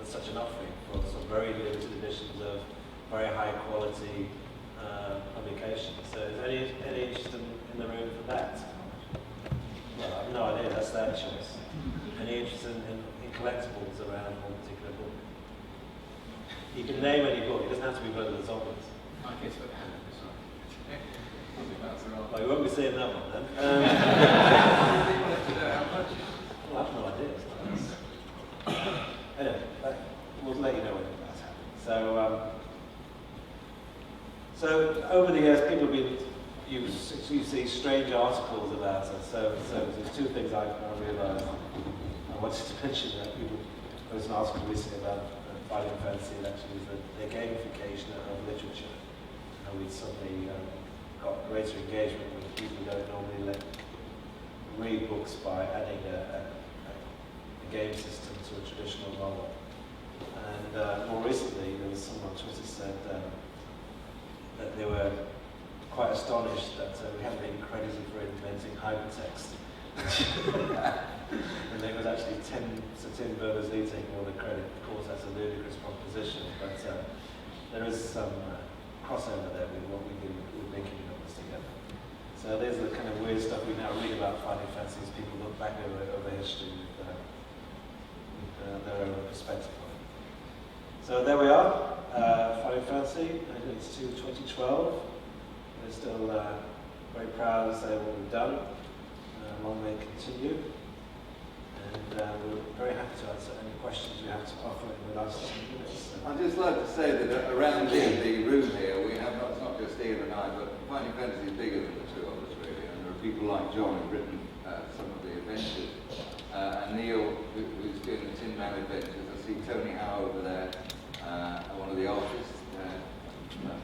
such an offering for some very limited editions of very high quality publications. So is there any interest in the room for that? Well, I have no idea, that's their choice. Any interest in collectibles around one particular book? You can name any book, it doesn't have to be Blood of the Zombies. I guess what happened. Well, you won't be seeing that one then. Well, I have no idea. Anyway, we'll let you know when that's happening. So over the years, people have been, you see strange articles about us. So there's two things I realised. I wanted to mention that there was an article recently about Fighting Fantasy, and actually was the gamification of literature. And we suddenly got greater engagement with people who don't normally read books by adding a game system to a traditional novel. And more recently, there was someone on Twitter said that they were quite astonished that we hadn't been credited for inventing hypertext. And there was actually Tim Berners-Lee taking all the credit. Of course, that's a ludicrous proposition, but there is some crossover there with what we do with linking numbers together. So there's the kind of weird stuff we now read about Fighting Fantasy as people look back over history with their own perspective on it. So there we are, Fighting Fantasy. I think it's to 2012. We're still very proud to say what we've done. Long may it continue. And we're very happy to answer any questions you have to offer in the last 10 minutes. I'd just like to say that around the room here, we have it's not just Ian and I, but Fighting Fantasy is bigger than the two of us really. And there are people like John who've written some of the adventures. And Neil, who's doing the Tin Man adventures. I see Tony Howe over there, one of the artists,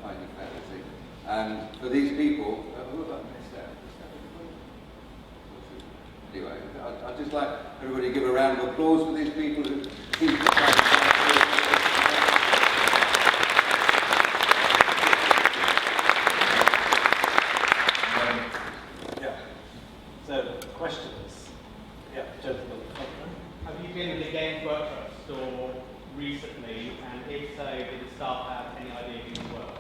Fighting Fantasy. And for these people, who have I missed out? Anyway, I'd just like everybody to give a round of applause for these people who keep Yeah. So, questions? Yeah, gentlemen. Have you been in the Games Workshop store recently, and if so, did the staff have any idea who you were?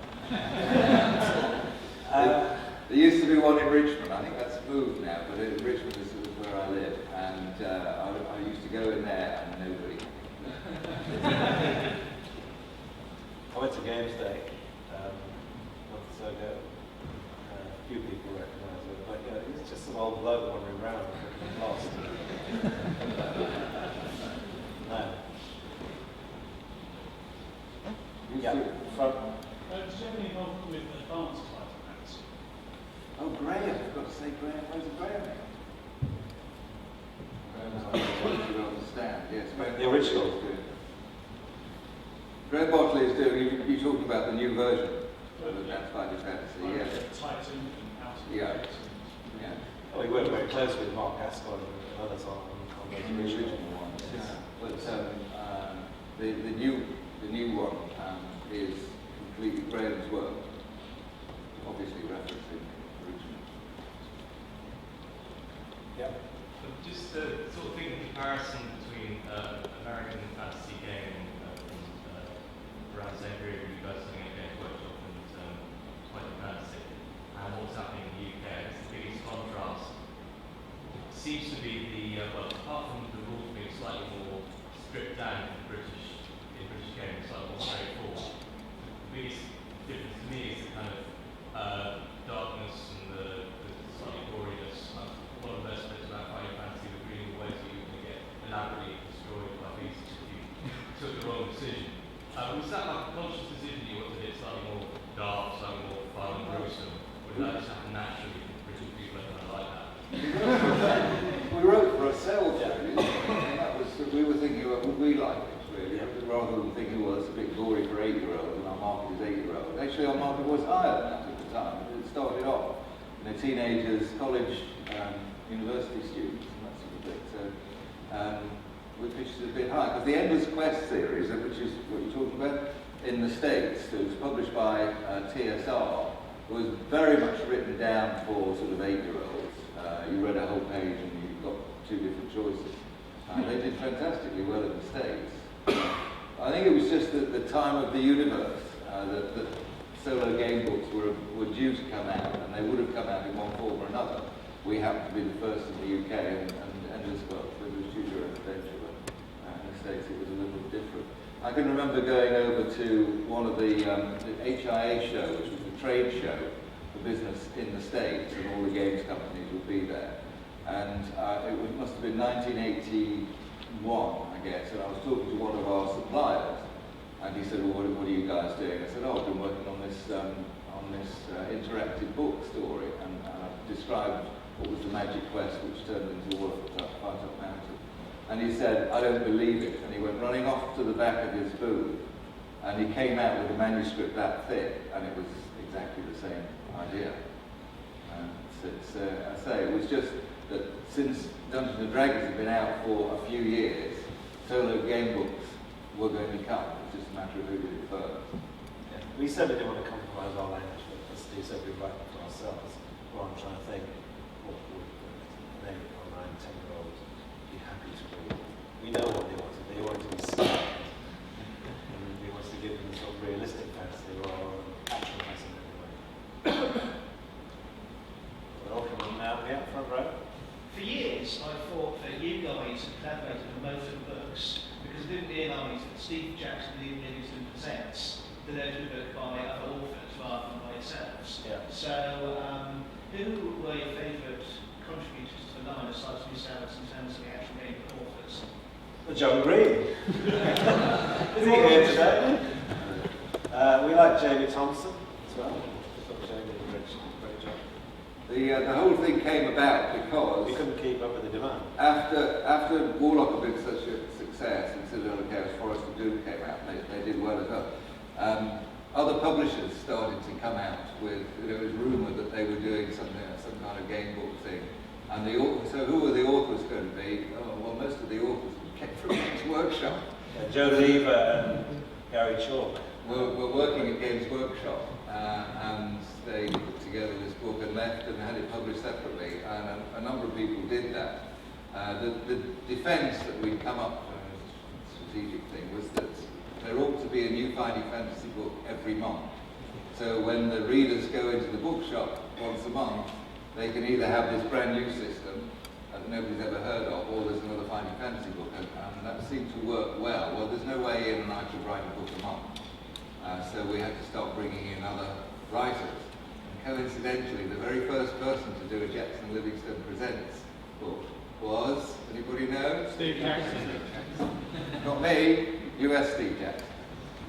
There used to be one in Richmond. I think that's moved now, but Richmond is where I live, and I used to go in there and nobody. I went to Games Day a month or so ago. A few people recognise it, but it's just some old bloke wandering around, lost. No. Yeah, front. Do you have any involvement with advanced Fighting Fantasy? Oh, Graham! I've got to say Graham. Where's Graham? Graham's on the stand. Yes, Graham. The original. Graham Botley is doing. You talked about the new version of Advanced Fighting Fantasy. Yes. Titan and House of Yeah. Dragons. Yeah. Oh, we worked very closely with Mark Gascoigne and others on those The original one. Yeah. But the new one is completely Graham's work, obviously referencing the original. Yeah. Just a sort of thing in comparison between American fantasy game around the same period when you guys looking at Games Workshop and Fighting Fantasy, and what's happening in the UK. It's the biggest contrast seems to be the, well, apart from the rules being slightly more stripped down in British games, slightly more straightforward, the biggest difference to me is the kind of darkness and the slightly goriness. One of the best bits about Fighting Fantasy was reading the ways that you can get elaborately destroyed by beasts if you took the wrong decision. Was that like a conscious decision you wanted it slightly more dark, slightly more fun and gruesome, or did that just happen naturally because British people are kind of like that? We wrote for ourselves, really. That was, we were thinking about what we liked, really, rather than thinking, well, it's a bit gory for 8-year-olds, and our market is 8-year-olds. Actually, our market was higher than that at the time. It started off, teenagers, college, university students, and that sort of thing. So we pitched it a bit high. Because the Endless Quest series, which is what you're talking about, in the States, it was published by TSR, was very much written down for sort of 8-year-olds. You read a whole page and you got 2 different choices. They did fantastically well in the States. I think it was just at the time of the universe that solo game books were due to come out, and they would have come out in one form or another. We happened to be the first in the UK, and Endless Quest, it was Choose Your Own Adventure, but in the States it was a little different. I can remember going over to one of the HIA show, which was the trade show for business in the States, and all the games companies would be there. And it must have been 1981, I guess, and I was talking to one of our suppliers, and he said, well, what are you guys doing? I said, oh, I've been working on this interactive book story, and I described what was the Magic Quest, which turned into Warlock of Firetop Mountain. And he said, I don't believe it. And he went running off to the back of his booth, and he came out with a manuscript that thick, and it was exactly the same idea. And I say, it was just that since Dungeons and Dragons had been out for a few years, solo game books were going to come. It's just a matter of who did it first. Yeah. We certainly didn't want to compromise our language, but as Steve said, we write it for ourselves. Well, I'm trying to think, what would an 8 or 9, 10-year-old be happy to read? We know what they wanted. They wanted to be smart. And we wanted to give them sort of realistic fantasy or action fantasy in any way. Well, come on now, yeah, front row. For years, I thought that you guys had collaborated on both of the books because I didn't realise that Steve Jackson and Ian Livingstone presents the legendary book by other authors rather than by yourselves. Yeah. So, who were your favourite contributors to the line aside from yourselves in terms of the actual game authors? Well, John Green. Is he here today? We like Jamie Thompson as well. I thought Jamie did a great job. The whole thing came about because We couldn't keep up with the demand. after Warlock had been such a success and Citadel of Chaos, Forest of Doom came out, and they did well as well. Other publishers started to come out with, it was rumoured that they were doing some kind of game book thing. And so who were the authors going to be? Oh, well, most of the authors came from Games Workshop. Joe Lever and Gary Chalk. Were working at Games Workshop, and they put together this book and left and had it published separately, and a number of people did that. The defence that we'd come up with, a strategic thing, was that there ought to be a new Fighting Fantasy book every month. So when the readers go into the bookshop once a month, they can either have this brand new system that nobody's ever heard of, or there's another Fighting Fantasy book, and that seemed to work well. Well, there's no way Ian and I could write a book a month. So we had to start bringing in other writers. And coincidentally, the very first person to do a Jackson Livingstone Presents book was, anybody know? Steve Jackson. Not me, US Steve Jackson.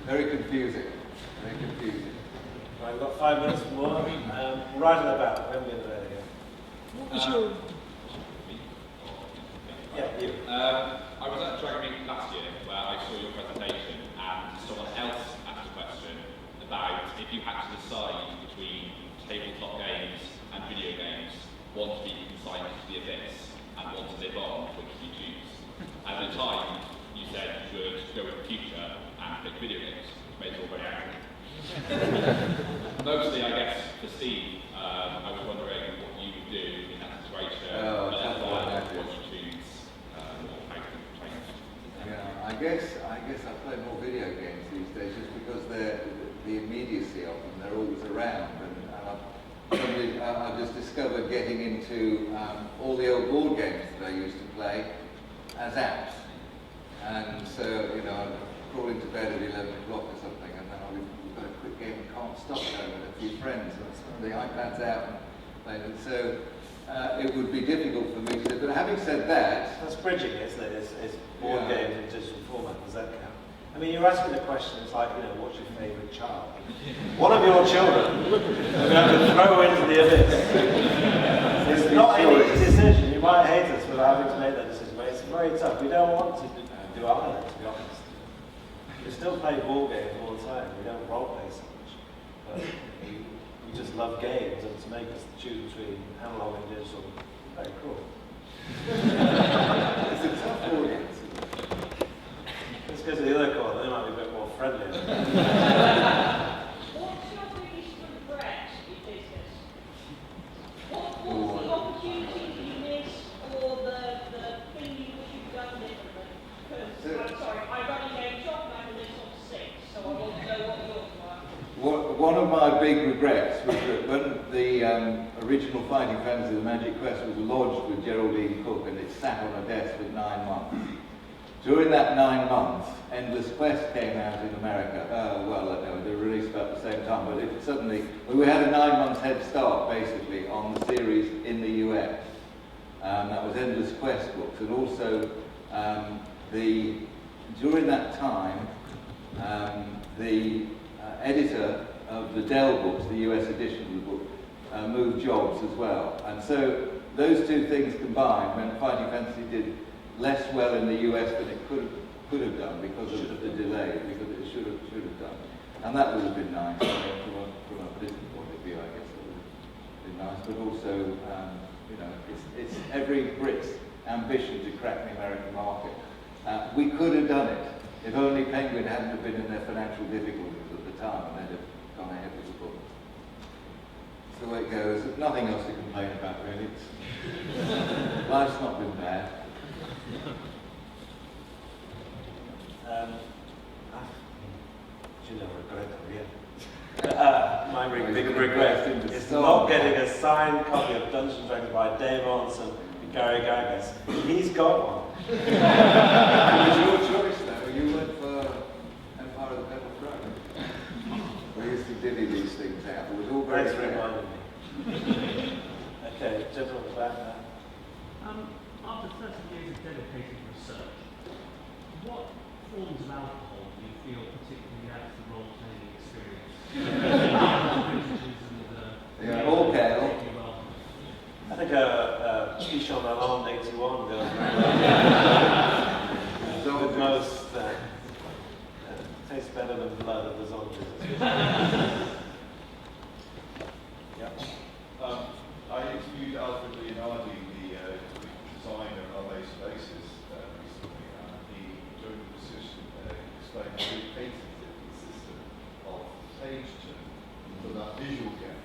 Very confusing. Very confusing. Right, we've got 5 minutes more. Right at the back, when we're there again. What was your... Yeah, you. I was at Dragonmeet last year where I saw your presentation and someone else asked a question about if you had to decide between tabletop games and video games, one to be consigned to the abyss and one to live on, which do you choose? At the time, you said you should go with the future and pick video games, which made it all very angry. Mostly, I guess, for Steve, I was wondering what you would do in that situation, Oh, and that's what I what you choose, or how you change. Yeah, I guess I play more video games these days just because the immediacy of them, they're always around. And I just discovered getting into all the old board games that I used to play as apps. And so, you know, I'm crawling to bed at 11 o'clock or something, and then we've got a quick game of Can't Stop There with a few friends, and some of the iPads out and playing it. So it would be difficult for me to do. But having said that... That's bridging, isn't it? It's board Yeah. games in digital format. Does that count? I mean, you're asking the question, it's like, you know, what's your favourite child? One of your children, you're going to throw into the abyss. It's not an easy decision. You might hate us for having to make that decision, but it's very tough. We don't want to do either, to be honest. We still play board games all the time. We don't role play so much. But we just love games, and to make us choose between analog and digital, very cruel. It's a tough audience. Let's go to the other corner, they might be a bit more friendly. What's your biggest regret in business? What's the opportunity you miss, or the thing you wish you'd done differently? Because, I'm sorry, I run a game shop and I'm a list of 6, so I want to know what yours were. One of my big regrets was that when the original Fighting Fantasy, the Magic Quest, was lodged with Geraldine Cook and it sat on a desk for 9 months. During that 9 months, Endless Quest came out in America. Well, no, they were released about the same time, but we had a 9 months head start, basically, on the series in the US. That was Endless Quest books, and also during that time, the editor of the Dell books, the US edition of the book, moved jobs as well. And so those two things combined meant Fighting Fantasy did less well in the US than it could have done because of the delay, because it should have done. And that would have been nice. I mean, from a business point of view, I guess it would have been nice. But also, you know, it's every Brit's ambition to crack the American market. We could have done it if only Penguin hadn't have been in their financial difficulties at the time, and they'd have gone ahead with the book. That's the way it goes. There's nothing else to complain about, really. Life's not been bad. Do you know regret my big regret is not getting a signed copy of Dungeons and Dragons by Dave Onson and Gary Gygax. He's got one. It was your choice, though. You went for Empire of the Battlecards. We used to divvy these things out. It was all very Thanks for fair. reminding me. Okay, gentleman at the back now. After 30 years of dedicated research, what forms of alcohol do you feel particularly adds to role-playing experience? Yeah, all kale. I think Quichon Allemande 81 goes with most, tastes better than blood of the zombies. Yep. I interviewed Alfred Leonardi, the designer of Our Spaces, recently, and he during the decision explained how he patented the system of page turn for that visual game.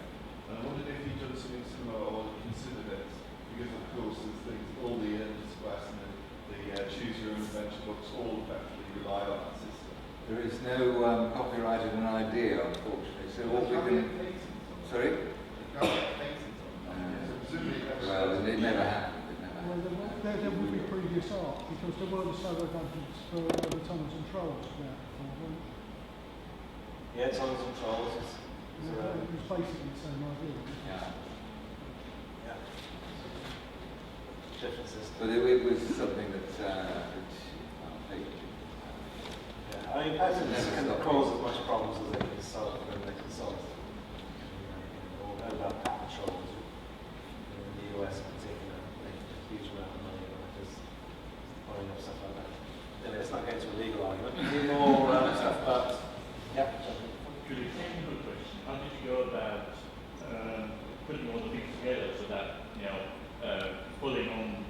And I wondered if he'd done something similar or considered it, because of course there's things, all the Endless Quest and the Choose Your Own Adventure books all effectively rely on that system. There is no copyright in an idea, unfortunately. So what we can... Sorry? Well, it never happened. Well, there would be previous art, because there were the solo dungeons for the Tunnels and Trolls there before, weren't there? Yeah, Tunnels and Trolls. It was basically the same idea. Yeah. Yeah. Different system. But it was something that I mean, patents can cause as much problems as they can solve, when they can solve. All know about patent trolls in the US in particular, making a huge amount of money by just buying up stuff like that. Anyway, it's not getting to a legal argument. Any more stuff about, yeah. Really technical question. How did you go about putting all the things together so that, you know, pulling on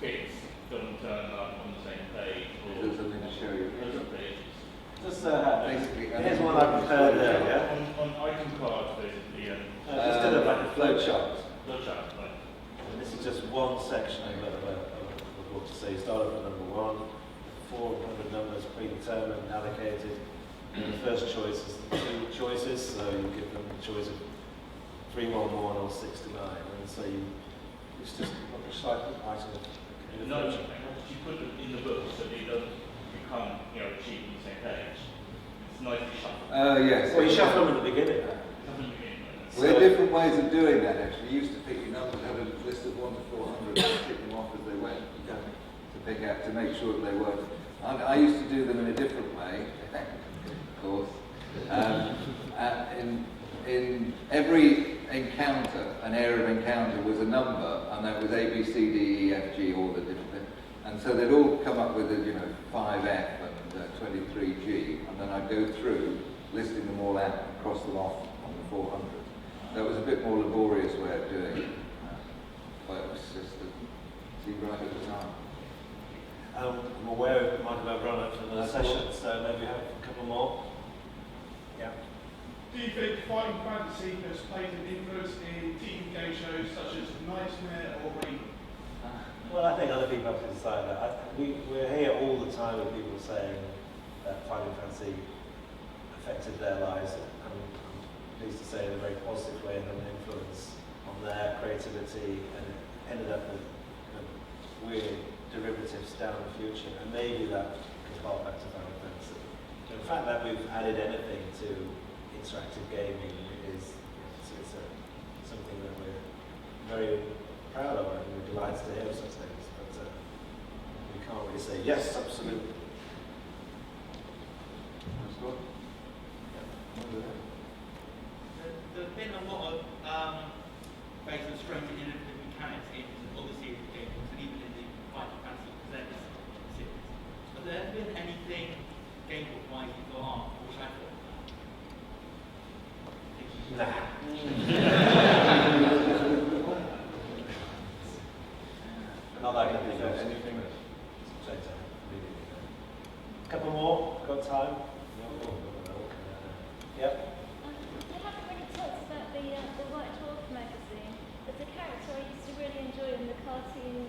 bits don't turn up on the same page? there's something to show you. Just basically, here's one I prepared there, yeah? On item cards, basically. Just did it like a flow chart. Flow chart, right. And this is just one section of the book. So you start off at number 1, 400 numbers predetermined, allocated. And the first choice is the 2 choices, so you give them the choice of 311 or 6 to 9, and so it's just a slight item of No, you put it in the book so that it doesn't become, cheap on the same page. It's nicely shuffled. Oh, yes. Well, you shuffle them at the beginning. Well, there are different ways of doing that, actually. You used to pick your numbers, have a list of 1 to 400 and tick them off as they went, to pick out, to make sure that they weren't. I used to do them in a different way, of course. In every encounter, an area of encounter was a number, and that was A, B, C, D, E, F, G, all the different things. And so they'd all come up with, 5F and 23G, and then I'd go through, listing them all out and cross them off on the 400. That was a bit more laborious way of doing it, but it was just seemed right at the time. I'm aware it might have overrun it for another session, so maybe we have a couple more. Yeah. Do you think Fighting Fantasy has played an influence in TV game shows such as Nightmare or Raven? Well, I think other people have to decide that. We're here all the time with people saying that Fighting Fantasy affected their lives, and I'm pleased to say in a very positive way, and had an influence on their creativity, and it ended up with weird derivatives down the future, and maybe that could hark back to Fighting Fantasy. So the fact that we've added anything to interactive gaming is something that we're very proud of, and we're delighted to hear such things, but we can't really say yes, absolutely. That's good. There's been a lot of based on strange and innovative mechanics in other series of games, and even in the Fighting Fantasy Presents series. Has there been anything gamebook-wise you thought, I wish I thought Not that I can think of anything. A couple more? Got time? Yep. You haven't really talked about the White Dwarf magazine. There's a character I used to really enjoy in the cartoon,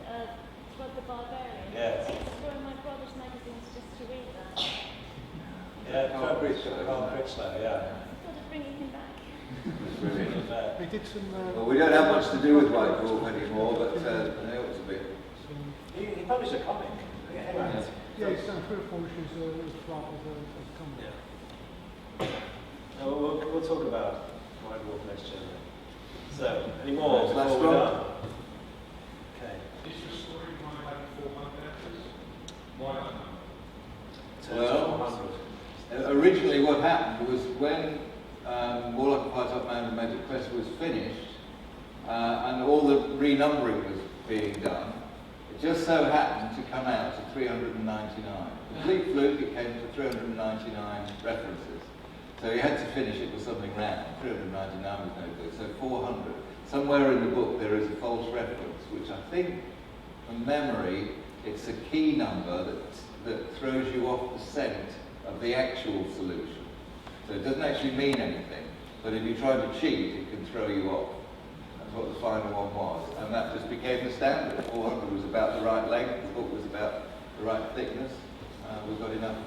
Rod the Barbarian. Yes. I used to borrow my brother's magazines just to read that. Yeah, Carl Critchlow, yeah. Sort of bringing him back. They did some. Well, we don't have much to do with White Dwarf anymore, but it was a bit. He published a comic. Yeah, he's done 3 or 4 issues as part of a comic. Yeah. We'll talk about White Dwarf next year. So, any more Last before we're one. done? Okay. Is your story kind of like 400 characters? Why not? Well, originally what happened was when Warlock of Firetop Mountain Magic Quest was finished and all the renumbering was being done, it just so happened to come out to 399. Complete fluke, it came to 399 references. So you had to finish it with something round. 399 was no good, so 400. Somewhere in the book there is a false reference, which I think, from memory, it's a key number that throws you off the scent of the actual solution. So it doesn't actually mean anything, but if you try to cheat, it can throw you off. That's what the final one was, and that just became the standard. 400 was about the right length, the book was about the right thickness. We've got enough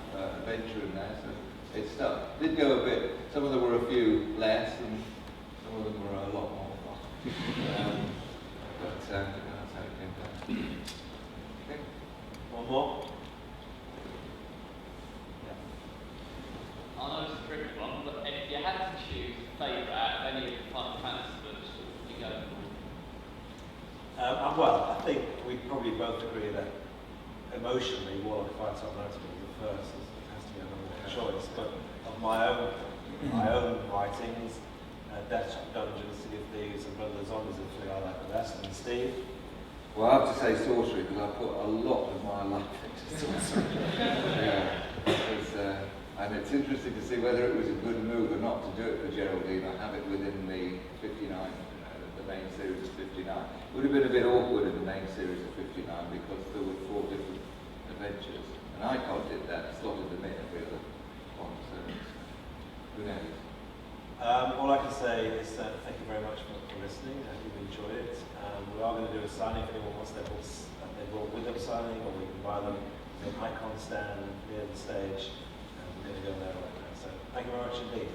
adventure in there, so it stuck. Did go a bit, some of them were a few less, and some of them were a lot more. But that's how it came down. Okay. One more? I know it's a tricky one, but if you had to choose a favourite out of any of the Fighting Fantasy books, what would you go for? Well, I think we probably both agree that emotionally, Warlock of Firetop Mountain was the first. It has to be a number one choice. But of my own writings, Death Trap Dungeons, City of Thieves, and Brothers Zombies and Flee I Like the Best. And Steve? Well, I have to say sorcery because I put a lot of my life into sorcery. And it's interesting to see whether it was a good move or not to do it for Geraldine. I have it within the 59, the main series of 59. It would have been a bit awkward in the main series of 59 because there were 4 different adventures. And Icon did that, slotted them in every other one. So who knows? All I can say is thank you very much for listening. I hope you've enjoyed it. We are going to do a signing if anyone wants their books that they brought with them signing, or we can buy them at an Icon stand near the stage. And we're going to go there right now. So thank you very much indeed.